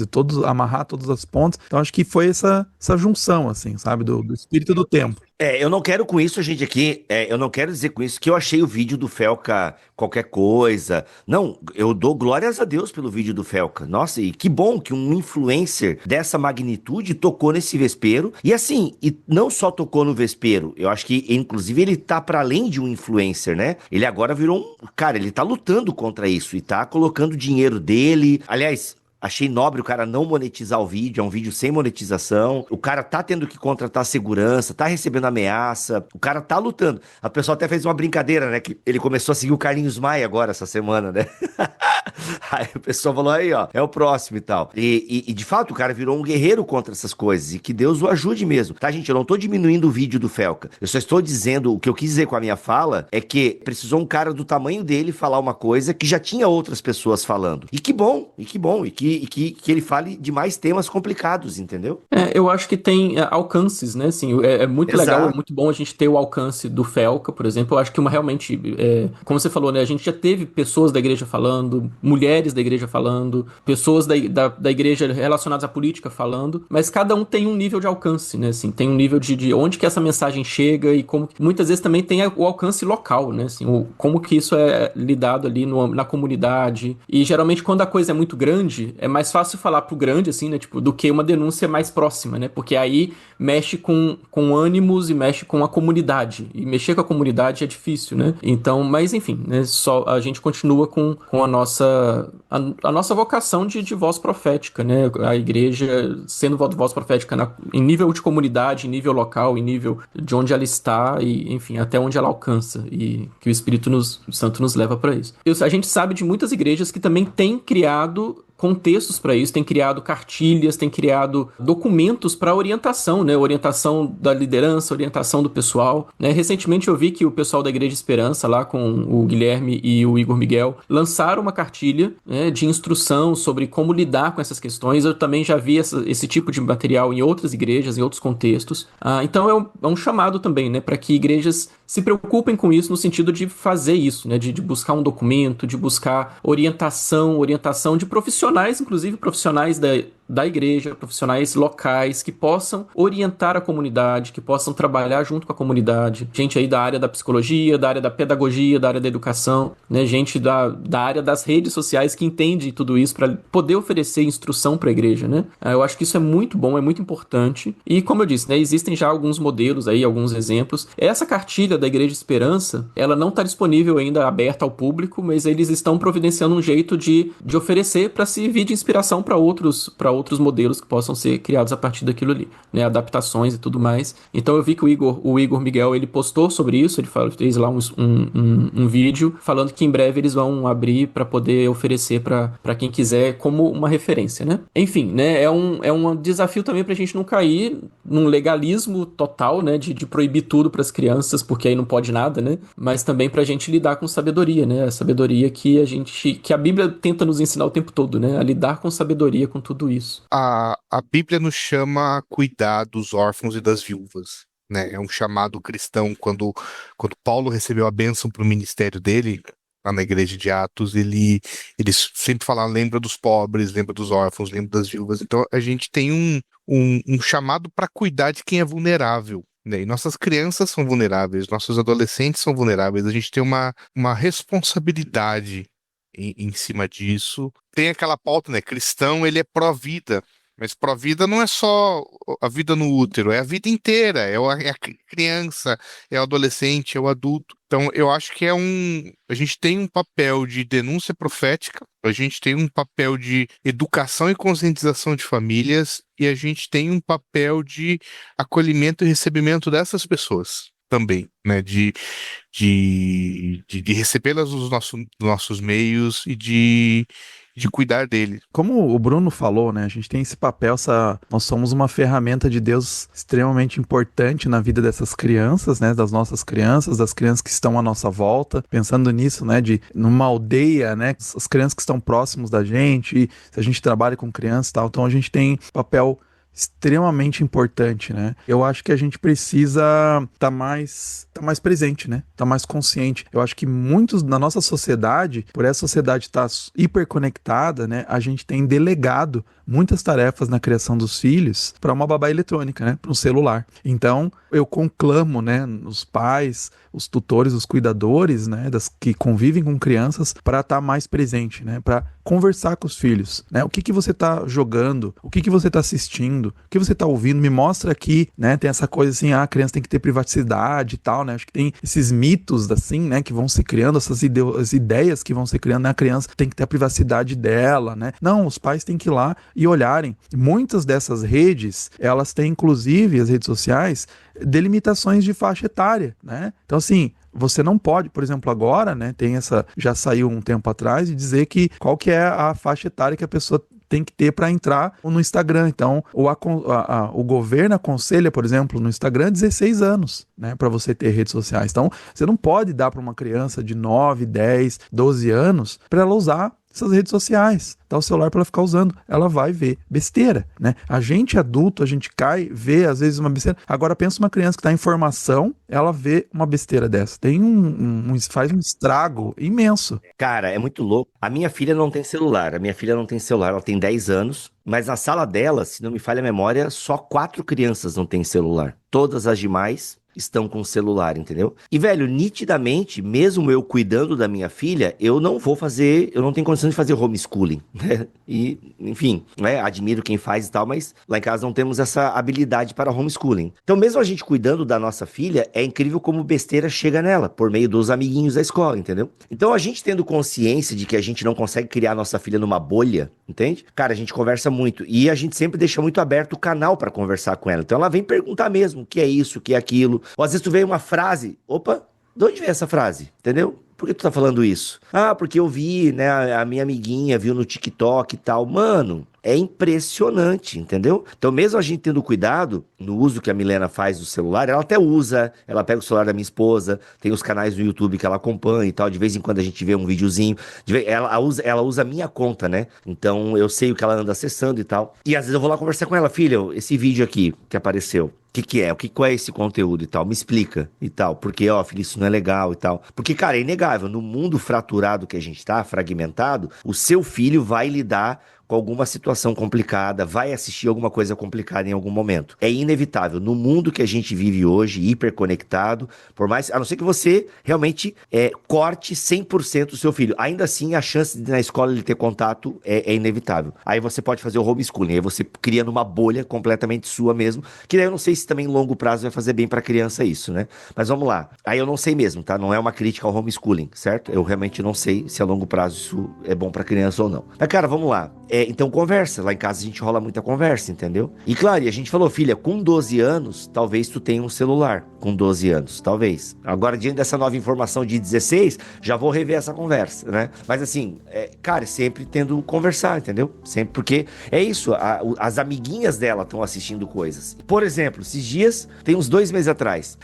amarrar todas as pontas. Então, acho que foi essa junção, assim, sabe? Do espírito do tempo. Eu não quero com isso, gente, aqui, eu não quero dizer com isso que eu achei o vídeo do Felca qualquer coisa. Não, eu dou glórias a Deus pelo vídeo do Felca. Nossa, e que bom que um influencer dessa magnitude tocou nesse vespeiro. E assim, e não só tocou no vespeiro, eu acho que, inclusive, ele tá para além de um influencer, né? Ele agora virou Cara, ele tá lutando contra isso e tá colocando dinheiro dele. Aliás, achei nobre o cara não monetizar o vídeo, é um vídeo sem monetização. O cara tá tendo que contratar segurança, tá recebendo ameaça, o cara tá lutando. A pessoa até fez uma brincadeira, né? Que ele começou a seguir o Carlinhos Maia agora, essa semana, né? Aí o pessoal falou aí, ó, é o próximo e tal. E de fato, o cara virou um guerreiro contra essas coisas. E que Deus o ajude mesmo. Tá, gente? Eu não tô diminuindo o vídeo do Felca. Eu só estou dizendo, o que eu quis dizer com a minha fala é que precisou um cara do tamanho dele falar uma coisa que já tinha outras pessoas falando. E que bom, e que ele fale de mais temas complicados, entendeu? Eu acho que tem alcances, né? Assim, é muito Exato. legal, é muito bom a gente ter o alcance do Felca, por exemplo. Eu acho que realmente, como você falou, né? A gente já teve pessoas da igreja falando, mulheres da igreja falando, pessoas da igreja relacionadas à política falando, mas cada um tem um nível de alcance, né? Assim, tem um nível de onde que essa mensagem chega e como muitas vezes também tem o alcance local, né? Assim, como que isso é lidado ali na comunidade. E geralmente quando a coisa é muito grande, é mais fácil falar pro grande, assim, né? Tipo, do que uma denúncia mais próxima, né? Porque aí mexe com ânimos e mexe com a comunidade. E mexer com a comunidade é difícil, né? Então, mas enfim, né? Só a gente continua com a nossa vocação de voz profética, né? A igreja sendo voz profética em nível de comunidade, em nível local, em nível de onde ela está e, enfim, até onde ela alcança. E que o Espírito Santo nos leva para isso. A gente sabe de muitas igrejas que também têm criado contextos para isso, tem criado cartilhas, tem criado documentos para orientação, né? Orientação da liderança, orientação do pessoal, né? Recentemente eu vi que o pessoal da Igreja Esperança, lá com o Guilherme e o Igor Miguel, lançaram uma cartilha, né, de instrução sobre como lidar com essas questões. Eu também já vi esse tipo de material em outras igrejas, em outros contextos. Então é um chamado também, né, para que igrejas se preocupem com isso no sentido de fazer isso, né, de buscar um documento, de buscar orientação de profissionais, inclusive profissionais da igreja, profissionais locais que possam orientar a comunidade, que possam trabalhar junto com a comunidade, gente aí da área da psicologia, da área da pedagogia, da área da educação, né, gente da área das redes sociais que entende tudo isso para poder oferecer instrução para a igreja, né? Eu acho que isso é muito bom, é muito importante e, como eu disse, né, existem já alguns modelos aí, alguns exemplos. Essa cartilha da Igreja Esperança, ela não está disponível ainda aberta ao público, mas eles estão providenciando um jeito de oferecer para servir de inspiração para outros modelos que possam ser criados a partir daquilo ali, né? Adaptações e tudo mais. Então eu vi que o Igor Miguel, ele postou sobre isso, ele fez lá um vídeo falando que em breve eles vão abrir para poder oferecer para quem quiser como uma referência, né? Enfim, né? É um desafio também pra gente não cair num legalismo total, né? De proibir tudo para as crianças, porque aí não pode nada, né? Mas também pra gente lidar com sabedoria, né? A sabedoria que a Bíblia tenta nos ensinar o tempo todo, né? A lidar com sabedoria com tudo isso. A Bíblia nos chama a cuidar dos órfãos e das viúvas, né? É um chamado cristão. Quando Paulo recebeu a bênção para o ministério dele, lá na igreja de Atos, ele sempre fala, lembra dos pobres, lembra dos órfãos, lembra das viúvas. Então a gente tem um chamado para cuidar de quem é vulnerável, né? E nossas crianças são vulneráveis, nossos adolescentes são vulneráveis. A gente tem uma responsabilidade em cima disso. Tem aquela pauta, né? Cristão, ele é pró-vida. Mas pró-vida não é só a vida no útero, é a vida inteira, é a criança, é o adolescente, é o adulto. Então, eu acho que a gente tem um papel de denúncia profética, a gente tem um papel de educação e conscientização de famílias, e a gente tem um papel de acolhimento e recebimento dessas pessoas também, né? De recebê-las nos nossos meios e de cuidar dele. Como o Bruno falou, né? A gente tem esse papel, nós somos uma ferramenta de Deus extremamente importante na vida dessas crianças, né? Das nossas crianças, das crianças que estão à nossa volta. Pensando nisso, né? Numa aldeia, né? As crianças que estão próximos da gente, se a gente trabalha com crianças e tal, então a gente tem papel extremamente importante, né? Eu acho que a gente precisa estar mais presente, né? Estar mais consciente. Eu acho que muitos na nossa sociedade, por essa sociedade estar hiperconectada, né? A gente tem delegado muitas tarefas na criação dos filhos para uma babá eletrônica, né? Para um celular. Então, eu conclamo, né? Os pais, os tutores, os cuidadores, né? Que convivem com crianças para estar mais presente, né? Para conversar com os filhos, né? O que você está jogando? O que você está assistindo? O que você está ouvindo? Me mostra aqui, né? Tem essa coisa assim, a criança tem que ter privacidade e tal, né? Acho que tem esses mitos, assim, né? Que vão se criando, essas ideias que vão se criando, né? A criança tem que ter a privacidade dela, né? Não, os pais têm que ir lá e olharem. Muitas dessas redes, elas têm, inclusive, as redes sociais, delimitações de faixa etária, né? Então, assim, você não pode, por exemplo, agora, né, já saiu um tempo atrás, de dizer qual que é a faixa etária que a pessoa tem que ter para entrar no Instagram. Então, o governo aconselha, por exemplo, no Instagram, 16 anos, né, para você ter redes sociais. Então, você não pode dar para uma criança de 9, 10, 12 anos para ela usar essas redes sociais, dá o celular para ela ficar usando, ela vai ver besteira, né? A gente adulto, a gente cai, vê às vezes uma besteira. Agora pensa uma criança que está em formação, ela vê uma besteira dessa. Faz um estrago imenso. Cara, é muito louco. A minha filha não tem celular, ela tem 10 anos, mas na sala dela, se não me falha a memória, só 4 crianças não têm celular. Todas as demais estão com celular, entendeu? E, velho, nitidamente, mesmo eu cuidando da minha filha, eu não tenho condição de fazer homeschooling, né? E, enfim, né? Admiro quem faz e tal, mas lá em casa não temos essa habilidade para homeschooling. Então, mesmo a gente cuidando da nossa filha, é incrível como besteira chega nela, por meio dos amiguinhos da escola, entendeu? Então, a gente tendo consciência de que a gente não consegue criar a nossa filha numa bolha, entende? Cara, a gente conversa muito, e a gente sempre deixa muito aberto o canal para conversar com ela. Então, ela vem perguntar mesmo o que é isso, o que é aquilo. Ou às vezes tu vê uma frase, opa, de onde vem essa frase? Entendeu? Por que tu tá falando isso? Ah, porque eu vi, né, a minha amiguinha viu no TikTok e tal. Mano, é impressionante, entendeu? Então, mesmo a gente tendo cuidado no uso que a Milena faz do celular, ela até usa, ela pega o celular da minha esposa, tem os canais no YouTube que ela acompanha e tal, de vez em quando a gente vê um videozinho, ela usa a minha conta, né? Então, eu sei o que ela anda acessando e tal. E às vezes eu vou lá conversar com ela, filha, esse vídeo aqui que apareceu, o que é? Qual é esse conteúdo e tal? Me explica e tal. Porque, ó, filho, isso não é legal e tal. Porque, cara, é inegável. No mundo fraturado que a gente tá, fragmentado, o seu filho vai lidar com alguma situação complicada, vai assistir alguma coisa complicada em algum momento. É inevitável. No mundo que a gente vive hoje, hiperconectado, por mais, a não ser que você realmente corte 100% do seu filho, ainda assim a chance de na escola ele ter contato é inevitável. Aí você pode fazer o homeschooling, aí você cria numa bolha completamente sua mesmo, que daí eu não sei se também em longo prazo vai fazer bem pra criança isso, né? Mas vamos lá. Aí eu não sei mesmo, tá? Não é uma crítica ao homeschooling, certo? Eu realmente não sei se a longo prazo isso é bom pra criança ou não. Mas, cara, vamos lá. Então conversa, lá em casa a gente rola muita conversa, entendeu? E claro, e a gente falou, filha, com 12 anos, talvez tu tenha um celular, com 12 anos, talvez. Agora, diante dessa nova informação de 16, já vou rever essa conversa, né? Mas assim, cara, sempre tendo conversar, entendeu? Sempre, porque é isso, as amiguinhas dela estão assistindo coisas. Por exemplo, esses dias, tem uns 2 meses atrás,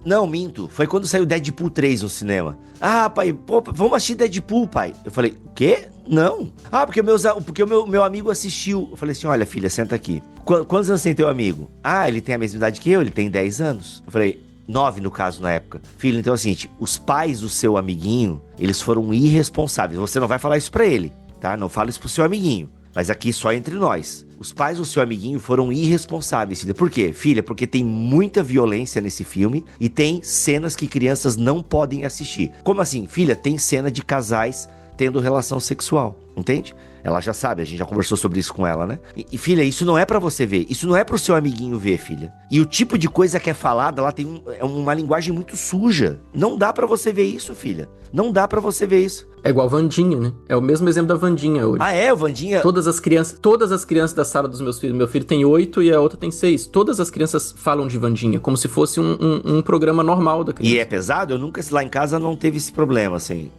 não, minto, foi quando saiu Deadpool 3 no cinema. Ah, pai, pô, vamos assistir Deadpool, pai. Eu falei, o quê? Não. Ah, porque o meu amigo assistiu. Eu falei assim, olha, filha, senta aqui. Quantos anos tem teu amigo? Ah, ele tem a mesma idade que eu, ele tem 10 anos. Eu falei, 9 no caso, na época. Filho, então é o seguinte, os pais do seu amiguinho, eles foram irresponsáveis. Você não vai falar isso pra ele, tá? Não fala isso pro seu amiguinho. Mas aqui só entre nós. Os pais do seu amiguinho foram irresponsáveis, filha. Por quê? Filha, porque tem muita violência nesse filme e tem cenas que crianças não podem assistir. Como assim? Filha, tem cena de casais tendo relação sexual, entende? Ela já sabe, a gente já conversou sobre isso com ela, né? E filha, isso não é pra você ver, isso não é pro seu amiguinho ver, filha. E o tipo de coisa que é falada, ela tem uma linguagem muito suja. Não dá pra você ver isso, filha. Não dá pra você ver isso. É igual a Wandinha, né? É o mesmo exemplo da Wandinha hoje. Ah, é? O Wandinha... Todas as crianças da sala dos meus filhos, meu filho tem 8 e a outra tem 6. Todas as crianças falam de Wandinha, como se fosse um programa normal da criança. E é pesado? Eu nunca, lá em casa, não teve esse problema, assim.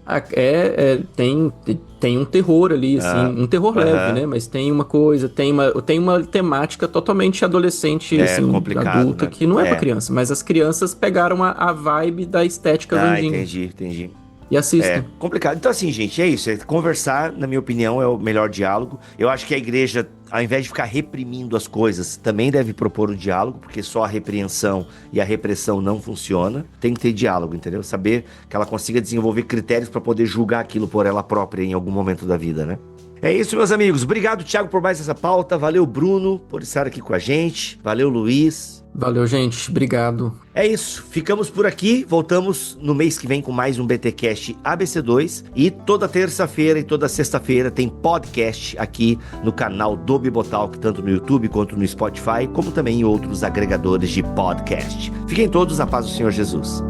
Tem um terror ali, assim, um terror leve, né? Mas tem uma coisa, tem uma temática totalmente adolescente, assim, adulta, né? Que não é pra criança. Mas as crianças pegaram a vibe da estética Wandinha. Entendi. E assistem. É complicado. Então, assim, gente, é isso. Conversar, na minha opinião, é o melhor diálogo. Eu acho que a igreja, ao invés de ficar reprimindo as coisas, também deve propor o diálogo, porque só a repreensão e a repressão não funciona. Tem que ter diálogo, entendeu? Saber que ela consiga desenvolver critérios para poder julgar aquilo por ela própria em algum momento da vida, né? É isso, meus amigos. Obrigado, Thiago, por mais essa pauta. Valeu, Bruno, por estar aqui com a gente. Valeu, Luiz. Valeu, gente. Obrigado. É isso. Ficamos por aqui. Voltamos no mês que vem com mais um BTcast ABC2. E toda terça-feira e toda sexta-feira tem podcast aqui no canal do Bibotalk, tanto no YouTube quanto no Spotify, como também em outros agregadores de podcast. Fiquem todos na paz do Senhor Jesus.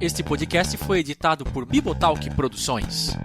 Este podcast foi editado por Bibotalk Produções.